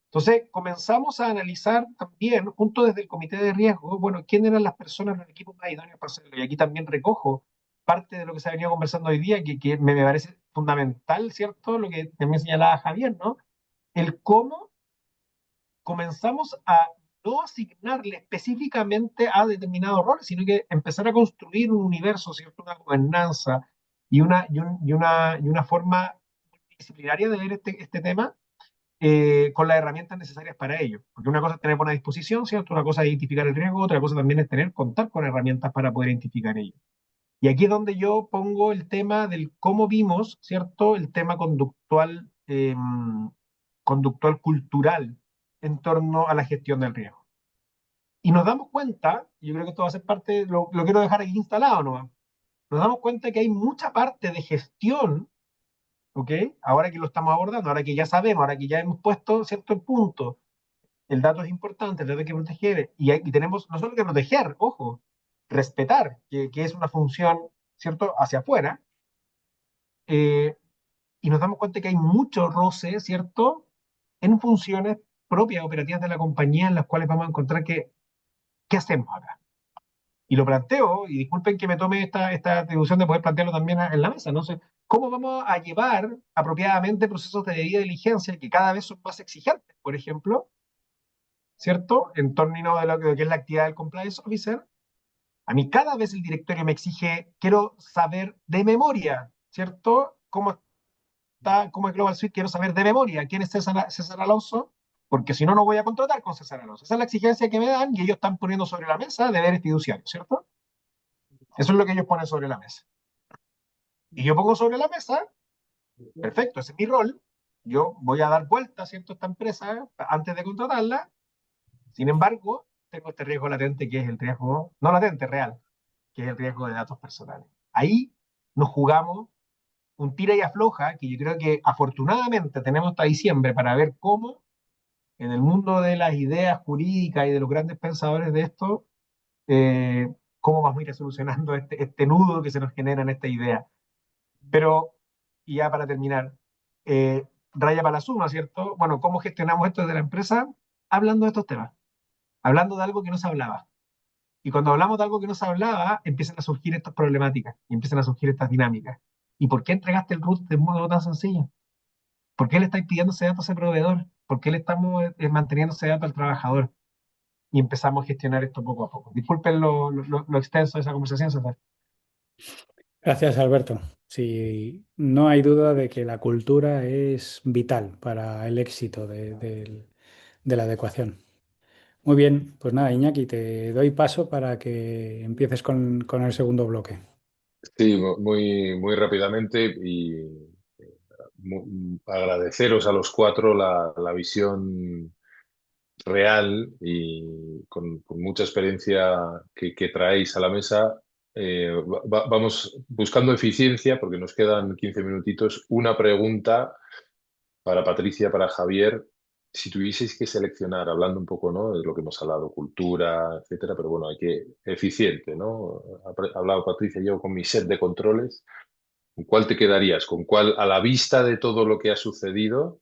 Entonces, comenzamos a analizar también, junto desde el comité de riesgo, bueno, quién eran las personas, los equipos más idóneos para hacerlo. Y aquí también recojo parte de lo que se ha venido conversando hoy día, que me parece fundamental, ¿cierto? Lo que también señalaba Javier, ¿no? El cómo comenzamos a no asignarle específicamente a determinados roles, sino que empezar a construir un universo, ¿cierto? Una gobernanza y una forma disciplinaria de ver este tema con las herramientas necesarias para ello. Porque una cosa es tener buena disposición, ¿cierto? Una cosa es identificar el riesgo, otra cosa también es contar con herramientas para poder identificar ello. Y aquí es donde yo pongo el tema del cómo vimos, ¿cierto? El tema conductual cultural en torno a la gestión del riesgo. Y nos damos cuenta, y yo creo que esto va a ser parte, lo quiero dejar aquí instalado nomás, nos damos cuenta que hay mucha parte de gestión, ¿ok? Ahora que lo estamos abordando, ahora que ya sabemos, ahora que ya hemos puesto cierto punto, el dato es importante, el dato hay que proteger, y tenemos no solo que proteger, ojo, respetar, que es una función, ¿cierto?, hacia afuera, eh, y nos damos cuenta que hay mucho roce, ¿cierto?, en funciones propias, operativas de la compañía, en las cuales vamos a encontrar ¿qué hacemos acá? Y lo planteo, y disculpen que me tome esta atribución de poder plantearlo también en la mesa, no sé, ¿cómo vamos a llevar apropiadamente procesos de debida diligencia que cada vez son más exigentes, por ejemplo, ¿cierto? En torno de lo que es la actividad del compliance officer. A mí cada vez el directorio me exige, quiero saber de memoria, ¿cierto? ¿Cómo es Global Suite? Quiero saber de memoria quién es César Alonso, porque si no, no voy a contratar con César Alonso. Esa es la exigencia que me dan y ellos están poniendo sobre la mesa deberes fiduciarios, ¿cierto? Eso es lo que ellos ponen sobre la mesa. Y yo pongo sobre la mesa, perfecto, ese es mi rol, yo voy a dar vuelta, ¿cierto?, a esta empresa antes de contratarla. Sin embargo, tengo este riesgo latente que es el riesgo, no latente, real, que es el riesgo de datos personales. Ahí nos jugamos un tira y afloja que yo creo que afortunadamente tenemos hasta diciembre para ver cómo en el mundo de las ideas jurídicas y de los grandes pensadores de esto, cómo vamos a ir solucionando este nudo que se nos genera en esta idea. Pero, y ya para terminar, raya para la suma, ¿cierto? Bueno, ¿cómo gestionamos esto desde la empresa? Hablando de estos temas, hablando de algo que no se hablaba. Y cuando hablamos de algo que no se hablaba, empiezan a surgir estas problemáticas y empiezan a surgir estas dinámicas. ¿Y por qué entregaste el root de un modo tan sencillo? ¿Por qué le estáis pidiendo ese dato a ese proveedor? ¿Por qué le estamos manteniendo ese dato al trabajador? Y empezamos a gestionar esto poco a poco. Disculpen lo extenso de esa conversación, César. Gracias, Alberto. Sí, no hay duda de que la cultura es vital para el éxito de la adecuación. Muy bien, pues nada, Iñaki, te doy paso para que empieces con el segundo bloque. Sí, muy, muy rápidamente y agradeceros a los cuatro la visión real y con mucha experiencia que traéis a la mesa. Vamos buscando eficiencia porque nos quedan 15 minutitos. Una pregunta para Patricia, para Javier. Si tuvieseis que seleccionar, hablando un poco, ¿no?, de lo que hemos hablado, cultura, etcétera, pero bueno, hay que eficiente, ¿no? Ha hablado Patricia, yo con mi set de controles. ¿Con cuál te quedarías? ¿Con cuál, a la vista de todo lo que ha sucedido,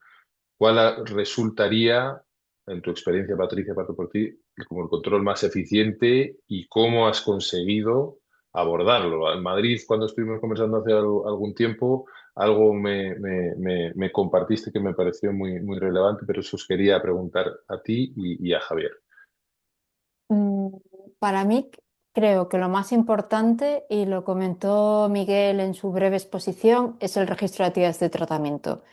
cuál resultaría, en tu experiencia, Patricia, parto por ti, como el control más eficiente y cómo has conseguido abordarlo? En Madrid, cuando estuvimos conversando hace algún tiempo, algo me compartiste que me pareció muy, muy relevante, pero eso os quería preguntar a ti y a Javier. Mm, Para mí, creo que lo más importante, y lo comentó Miguel en su breve exposición, es el registro de actividades de tratamiento,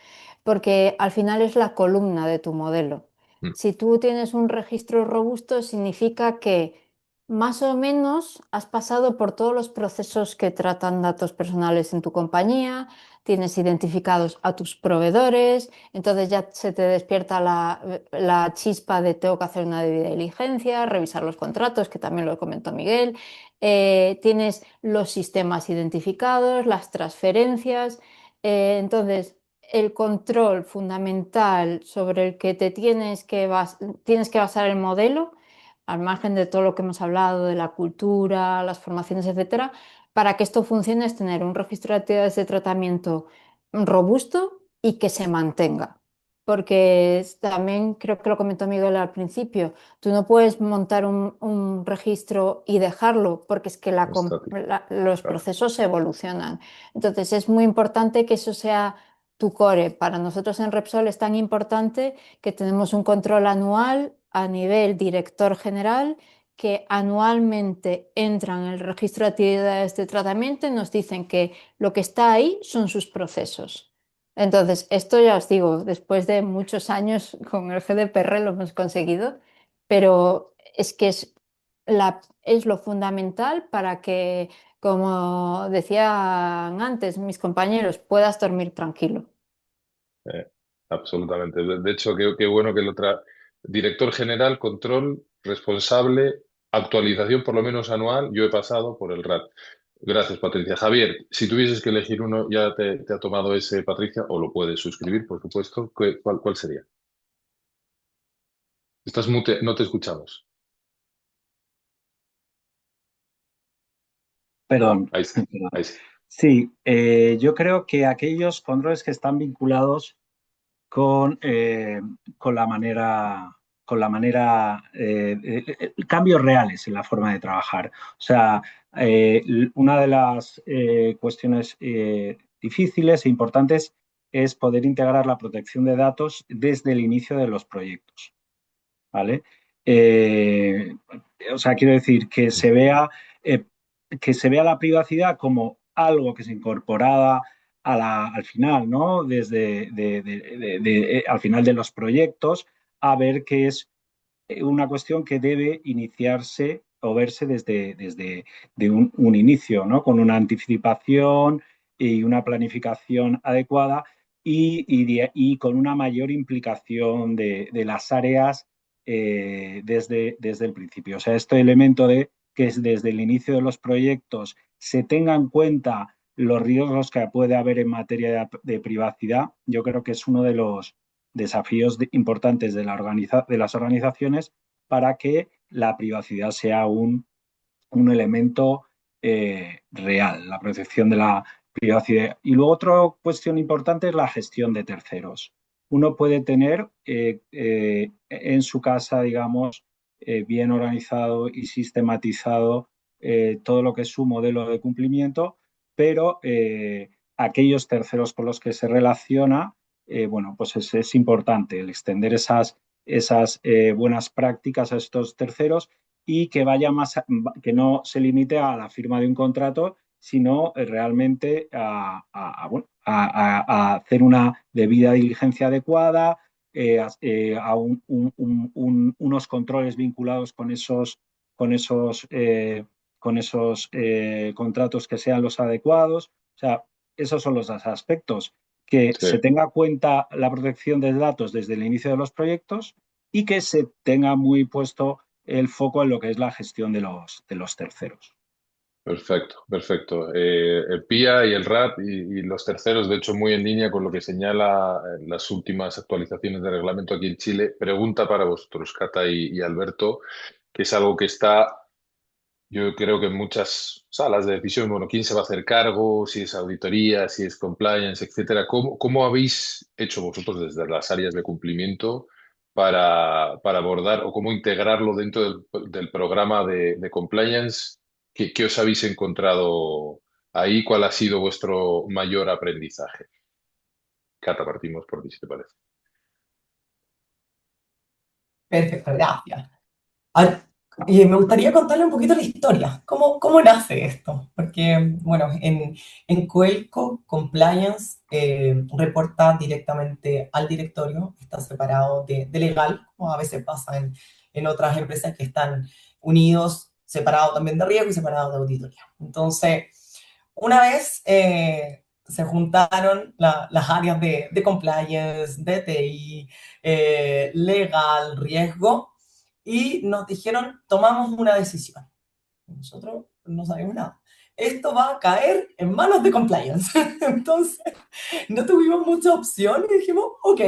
porque al final es la columna de tu modelo. Mm. Si tú tienes un registro robusto, significa que más o menos has pasado por todos los procesos que tratan datos personales en tu compañía, tienes identificados a tus proveedores, entonces ya se te despierta la chispa de tengo que hacer una debida diligencia, revisar los contratos, que también lo comentó Miguel. Tienes los sistemas identificados, las transferencias. Entonces, el control fundamental sobre el que tienes que basar el modelo, al margen de todo lo que hemos hablado, de la cultura, las formaciones, etcétera, para que esto funcione es tener un registro de actividades de tratamiento robusto y que se mantenga. Porque también creo que lo comentó Miguel al principio, tú no puedes montar un registro y dejarlo, porque es que Estático, los claro. procesos evolucionan. Entonces es muy importante que eso sea tu core. Para nosotros en Repsol es tan importante que tenemos un control anual a nivel director general que anualmente entran en el registro de actividades de tratamiento y nos dicen que lo que está ahí son sus procesos. Entonces, esto ya os digo, después de muchos años con el GDPR lo hemos conseguido, pero es que es lo fundamental para que, como decían antes mis compañeros, puedas dormir tranquilo. Eh, absolutamente. De hecho, qué bueno que director general, control, responsable, actualización por lo menos anual. Yo he pasado por el RAT. Gracias, Patricia. Javier, si tuvieses que elegir uno, ya te ha tomado ese, Patricia, o lo puedes suscribir, por supuesto. ¿Cuál sería? Estás mute, no te escuchamos. Perdón. Ahí sí, ahí sí. Sí, yo creo que aquellos controles que están vinculados con la manera, cambios reales en la forma de trabajar. O sea, una de las cuestiones difíciles e importantes es poder integrar la protección de datos desde el inicio de los proyectos, ¿vale? O sea, quiero decir eh, que se vea la privacidad como algo que se incorporaba al final, ¿no? Desde al final de los proyectos, a ver que es una cuestión que debe iniciarse o verse desde de un inicio, ¿no? Con una anticipación y una planificación adecuada y con una mayor implicación de las áreas desde el principio. O sea, este elemento de que es desde el inicio de los proyectos se tenga en cuenta los riesgos que puede haber en materia de privacidad, yo creo que es uno de los desafíos importantes de las organizaciones para que la privacidad sea un elemento real, la protección de la privacidad. Y luego otra cuestión importante es la gestión de terceros. Uno puede tener en su casa, digamos, bien organizado y sistematizado todo lo que es su modelo de cumplimiento, pero aquellos terceros con los que se relaciona, bueno, pues es importante el extender esas buenas prácticas a estos terceros y que vaya que no se limite a la firma de un contrato, sino realmente bueno, a hacer una debida diligencia adecuada, a unos controles vinculados con esos contratos que sean los adecuados. O sea, esos son los dos aspectos. Que Sí. se tenga en cuenta la protección de datos desde el inicio de los proyectos y que se tenga muy puesto el foco en lo que es la gestión de los terceros. Perfecto, perfecto. El PIA y el RAT y los terceros, de hecho, muy en línea con lo que señala las últimas actualizaciones del reglamento aquí en Chile. Pregunta para vosotros, Cata y Alberto, que es algo que está, yo creo que en muchas salas de decisión, bueno, quién se va a hacer cargo, si es auditoría, si es compliance, etcétera. ¿Cómo habéis hecho vosotros desde las áreas de cumplimiento para abordar o cómo integrarlo dentro del programa de compliance? ¿Qué os habéis encontrado ahí? ¿Cuál ha sido vuestro mayor aprendizaje? Cata, partimos por ti, si te parece. Perfecto, gracias. A ver, me gustaría contarle un poquito la historia. ¿Cómo nace esto? Porque, bueno, en Coelco, Compliance reporta directamente al directorio, está separado de legal, como a veces pasa en otras empresas que están unidos, separado también de riesgo y separado de auditoría. Entonces, una vez se juntaron las áreas de compliance, de TI, legal, riesgo, y nos dijeron, tomamos una decisión. Nosotros no sabemos nada. Esto va a caer en manos de compliance. Entonces, no tuvimos mucha opción y dijimos, ok,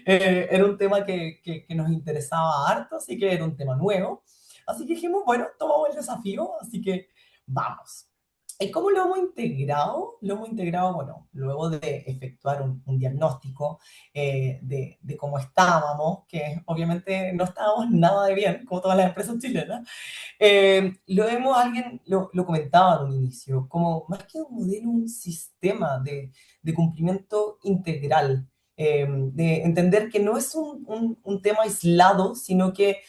era un tema que nos interesaba harto, así que era un tema nuevo. Así que dijimos, bueno, tomamos el desafío, así que vamos. ¿Y cómo lo hemos integrado? Lo hemos integrado, bueno, luego de efectuar un diagnóstico de cómo estábamos, que obviamente no estábamos nada de bien, como todas las empresas chilenas. Alguien lo comentaba en un inicio, como más que un modelo, un sistema de cumplimiento integral de entender que no es un tema aislado, sino que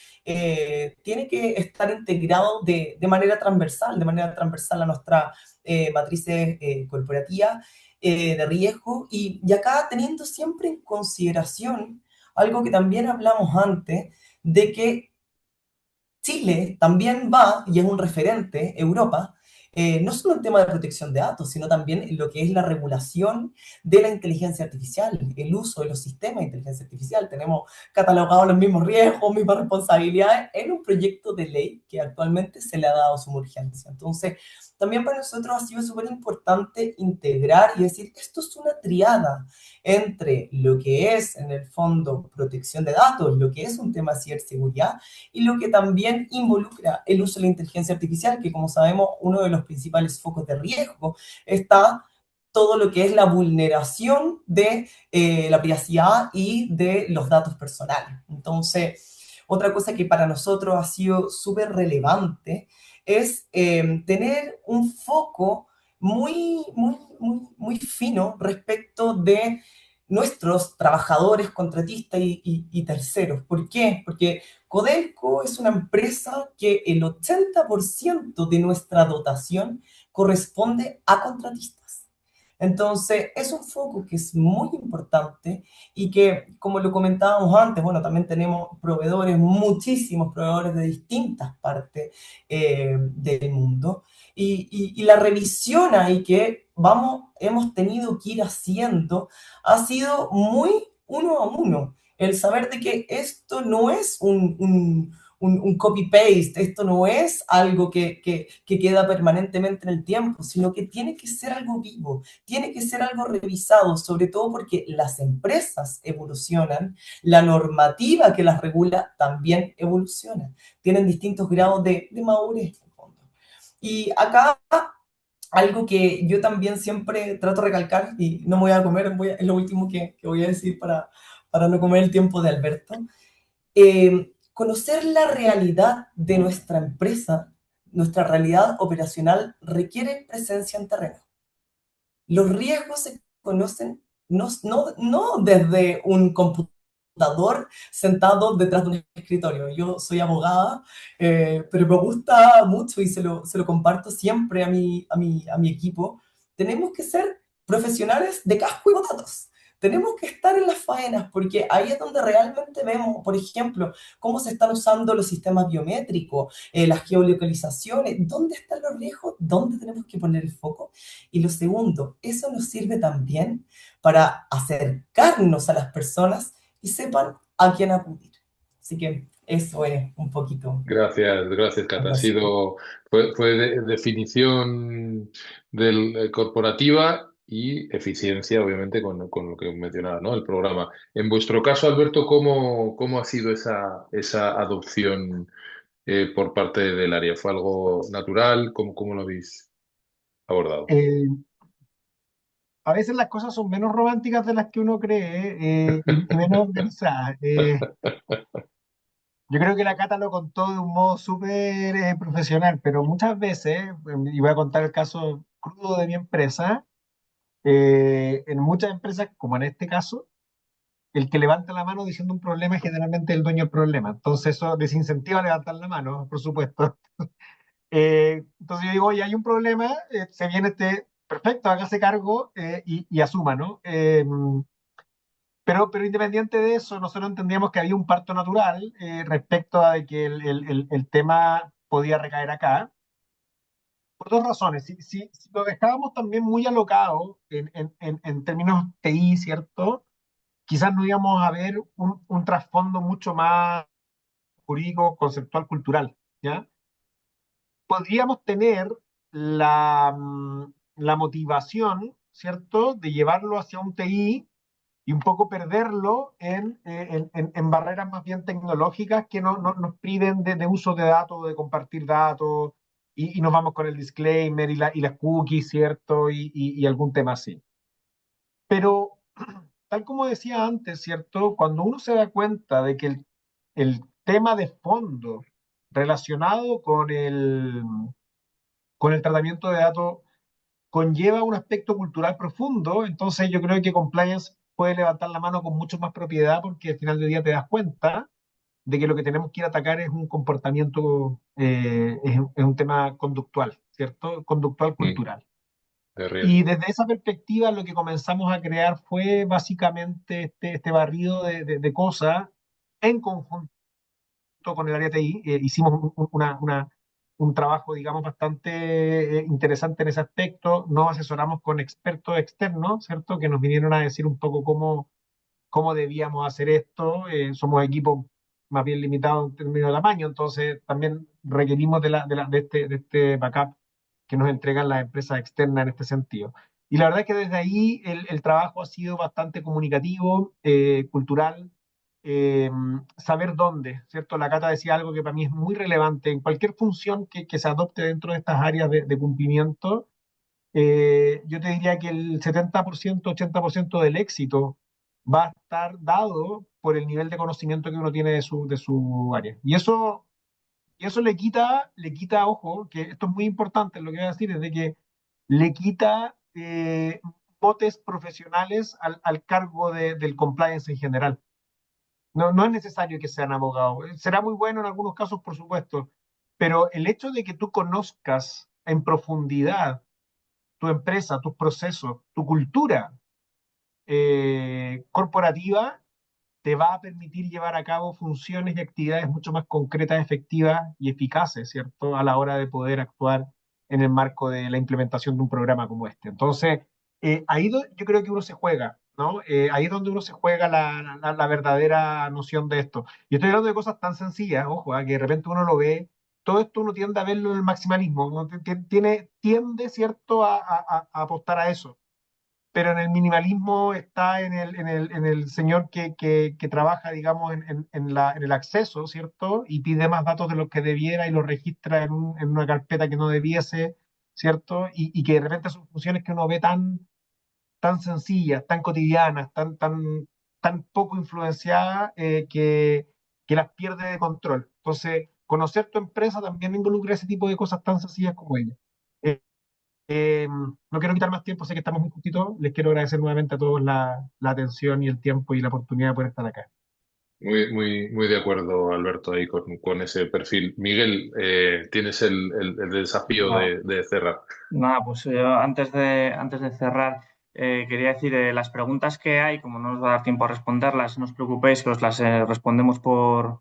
tiene que estar integrado de manera transversal a nuestra matriz corporativa de riesgo. Y acá teniendo siempre en consideración algo que también hablamos antes, de que Chile también va, y es un referente, Europa, no solo en tema de protección de datos, sino también en lo que es la regulación de la inteligencia artificial, el uso de los sistemas de inteligencia artificial. Tenemos catalogados los mismos riesgos, mismas responsabilidades en un proyecto de ley que actualmente se le ha dado suma urgencia. Entonces, también para nosotros ha sido súper importante integrar y decir, esto es una triada entre lo que es, en el fondo, protección de datos, lo que es un tema de ciberseguridad, y lo que también involucra el uso de la inteligencia artificial, que como sabemos, uno de los principales focos de riesgo está todo lo que es la vulneración de la privacidad y de los datos personales. Entonces, otra cosa que para nosotros ha sido súper relevante es tener un foco muy fino respecto de nuestros trabajadores, contratistas y terceros. ¿Por qué? Porque Codelco es una empresa que el 80% de nuestra dotación corresponde a contratistas. Entonces, es un foco que es muy importante y que, como lo comentábamos antes, bueno, también tenemos proveedores, muchísimos proveedores de distintas partes del mundo. Y la revisión ahí que hemos tenido que ir haciendo ha sido muy uno a uno. El saber de que esto no es un copy-paste, esto no es algo que queda permanentemente en el tiempo, sino que tiene que ser algo vivo, tiene que ser algo revisado, sobre todo porque las empresas evolucionan, la normativa que las regula también evoluciona, tienen distintos grados de madurez, en el fondo. Y acá algo que yo también siempre trato de recalcar, y no me voy a comer, es lo último que voy a decir para no comer el tiempo de Alberto. Conocer la realidad de nuestra empresa, nuestra realidad operacional, requiere presencia en terreno. Los riesgos se conocen no desde un computador sentado detrás de un escritorio. Yo soy abogada, pero me gusta mucho y se lo comparto siempre a mi equipo. Tenemos que ser profesionales de casco y botatos. Tenemos que estar en las faenas porque ahí es donde realmente vemos, por ejemplo, cómo se están usando los sistemas biométricos, las geolocalizaciones, dónde están los riesgos, dónde tenemos que poner el foco. Y lo segundo, eso nos sirve también para acercarnos a las personas y sepan a quién acudir. Así que eso es un poquito. Gracias, Cata. Fue definición corporativa y eficiencia, obviamente, con lo que mencionaba, ¿no? El programa. En vuestro caso, Alberto, ¿cómo ha sido esa adopción por parte del área? ¿Fue algo natural? ¿Cómo lo habéis abordado? A veces las cosas son menos románticas de las que uno cree y menos organizadas. Yo creo que la Cata lo contó de un modo súper profesional, pero muchas veces, y voy a contar el caso crudo de mi empresa, en muchas empresas, como en este caso, el que levanta la mano diciendo un problema es generalmente el dueño del problema. Entonces eso desincentiva levantar la mano, por supuesto. Entonces yo digo, oye, hay un problema, se viene perfecto, hágase cargo y asuma, ¿no? Pero independiente de eso, nosotros entendíamos que había un parto natural respecto a que el tema podía recaer acá, por dos razones. Si lo dejábamos también muy alocado en términos TI, ¿cierto? Quizás no íbamos a ver un trasfondo mucho más jurídico, conceptual, cultural, ¿ya? Podríamos tener la motivación, ¿cierto?, de llevarlo hacia un TI y un poco perderlo en barreras más bien tecnológicas que nos priven de uso de datos, de compartir datos, y nos vamos con el disclaimer y las cookies, ¿cierto? Y algún tema así. Pero, tal como decía antes, ¿cierto? Cuando uno se da cuenta de que el tema de fondo relacionado con el tratamiento de datos conlleva un aspecto cultural profundo, entonces yo creo que compliance puede levantar la mano con mucho más propiedad porque al final del día te das cuenta de que lo que tenemos que ir a atacar es un comportamiento, es un tema conductual, ¿cierto? Conductual Mm, cultural. de Y riesgo. desde esa perspectiva lo que comenzamos a crear fue básicamente este barrido de cosas en conjunto con el área TI. Hicimos un trabajo, digamos, bastante interesante en ese aspecto. Nos asesoramos con expertos externos, ¿cierto? Que nos vinieron a decir un poco cómo debíamos hacer esto. Somos equipos más bien limitados en términos de tamaño, entonces también requerimos de este backup que nos entregan las empresas externas en este sentido. Y la verdad es que desde ahí el trabajo ha sido bastante comunicativo, cultural, eh, saber dónde, ¿cierto? La Cata decía algo que para mí es muy relevante en cualquier función que se adopte dentro de estas áreas de cumplimiento. Yo te diría que el 70%, 80% del éxito va a estar dado por el nivel de conocimiento que uno tiene de su área. Y eso le quita, ojo, que esto es muy importante, lo que voy a decir es de que le quita botes profesionales al cargo del compliance en general. No, no es necesario que sean abogados. Será muy bueno en algunos casos, por supuesto, pero el hecho de que tú conozcas en profundidad tu empresa, tus procesos, tu cultura corporativa, te va a permitir llevar a cabo funciones y actividades mucho más concretas, efectivas y eficaces, ¿cierto? A la hora de poder actuar en el marco de la implementación de un programa como este. Entonces, yo creo que uno se juega, ¿no? Ahí es donde uno se juega la verdadera noción de esto. Y estoy hablando de cosas tan sencillas, ojo, que de repente uno lo ve, todo esto uno tiende a verlo en el maximalismo, uno tiende, ¿cierto?, a apostar a eso, pero en el minimalismo está en el señor que trabaja, digamos, en el acceso, ¿cierto? Y pide más datos de los que debiera y los registra en una carpeta que no debiese, ¿cierto? Y que de repente son funciones que uno ve tan sencillas, tan cotidianas, tan poco influenciadas, que las pierde de control. Entonces, conocer tu empresa también involucra ese tipo de cosas tan sencillas como ella. Eh, no quiero quitar más tiempo, sé que estamos muy justitos. Les quiero agradecer nuevamente a todos la atención y el tiempo y la oportunidad de poder estar acá. Muy, muy, muy de acuerdo, Alberto, ahí con ese perfil. Miguel, tienes el desafío Nada, de cerrar. nada, pues antes de cerrar, quería decir, las preguntas que hay, como no nos va a dar tiempo a responderlas, no os preocupéis, que os las respondemos por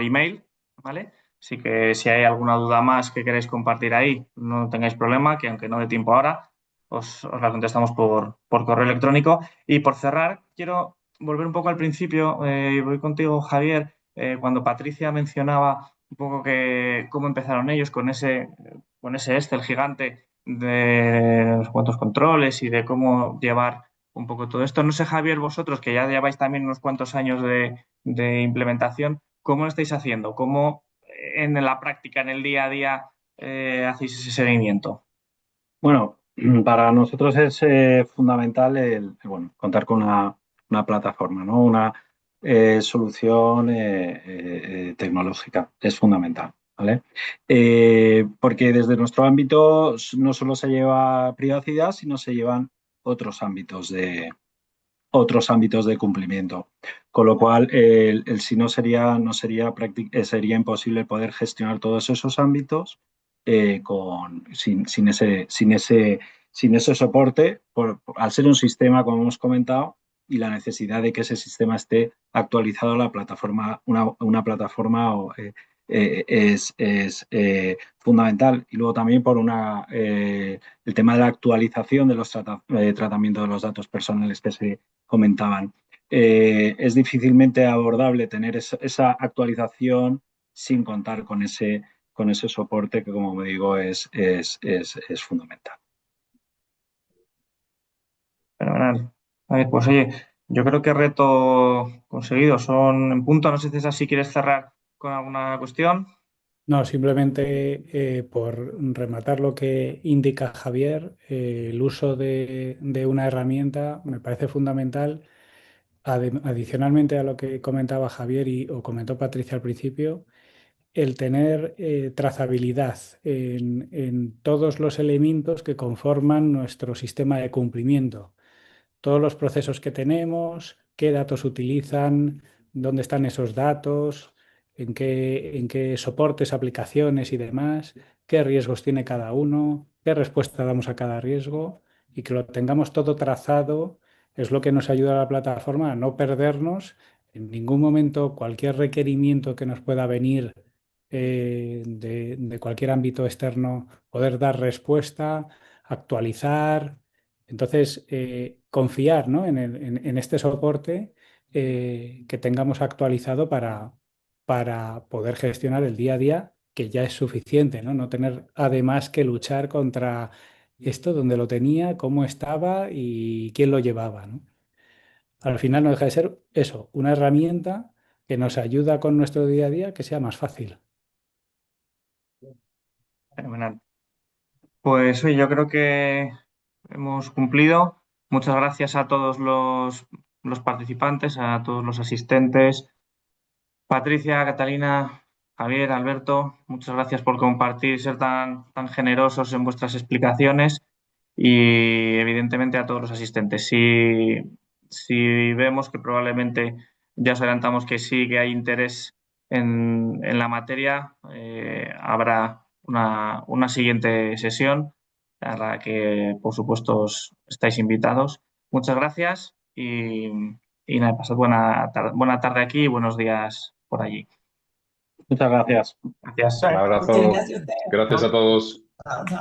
email, ¿vale? Así que si hay alguna duda más que queréis compartir ahí, no tengáis problema, que aunque no dé tiempo ahora, os la contestamos por correo electrónico. Y por cerrar, quiero volver un poco al principio, y voy contigo, Javier, cuando Patricia mencionaba un poco que cómo empezaron ellos con ese Excel gigante de los cuantos controles y de cómo llevar un poco todo esto. No sé, Javier, vosotros que ya lleváis también unos cuantos años de implementación, ¿cómo lo estáis haciendo? ¿Cómo en la práctica, en el día a día, hacéis ese seguimiento? Bueno, para nosotros es fundamental bueno, contar con una plataforma, ¿no? Una solución tecnológica. Es fundamental, ¿vale? Porque desde nuestro ámbito no solo se lleva privacidad, sino se llevan otros ámbitos de cumplimiento. Con lo cual, si no sería imposible poder gestionar todos esos ámbitos sin ese soporte, al ser un sistema, como hemos comentado, y la necesidad de que ese sistema esté actualizado a la plataforma, una plataforma es fundamental. Y luego también el tema de la actualización de los tratamientos de los datos personales que se comentaban. Es difícilmente abordable tener esa actualización sin contar con ese soporte que, como me digo, es fundamental. Fenomenal. A ver, pues oye, yo creo que reto conseguido. Son en punto. No sé, César, si quieres cerrar con alguna cuestión. No, simplemente por rematar lo que indica Javier, el uso de una herramienta me parece fundamental. Adicionalmente a lo que comentaba Javier o comentó Patricia al principio, el tener trazabilidad en todos los elementos que conforman nuestro sistema de cumplimiento. todos los procesos que tenemos, qué datos utilizan, dónde están esos datos, en qué soportes, aplicaciones y demás, qué riesgos tiene cada uno, qué respuesta damos a cada riesgo y que lo tengamos todo trazado es lo que nos ayuda a la plataforma a no perdernos en ningún momento cualquier requerimiento que nos pueda venir de cualquier ámbito externo, poder dar respuesta, actualizar. Entonces, confiar, ¿no? en este soporte que tengamos actualizado para poder gestionar el día a día, que ya es suficiente, ¿no? No tener además que luchar contra esto, dónde lo tenía, cómo estaba y quién lo llevaba, ¿no? Al final no deja de ser eso, una herramienta que nos ayuda con nuestro día a día que sea más fácil. Fenomenal. Pues oye, yo creo que hemos cumplido. Muchas gracias a todos los participantes, a todos los asistentes. Patricia, Catalina, Javier, Alberto, muchas gracias por compartir, ser tan generosos en vuestras explicaciones y evidentemente a todos los asistentes. Si vemos que probablemente ya os adelantamos que sí que hay interés en la materia, habrá una siguiente sesión a la que, por supuesto, estáis invitados. Muchas gracias y nada, pasad buena tarde aquí y buenos días por allí. Muchas gracias. Gracias. Un abrazo. Muchas gracias a ustedes. Gracias a todos. Chao, chao.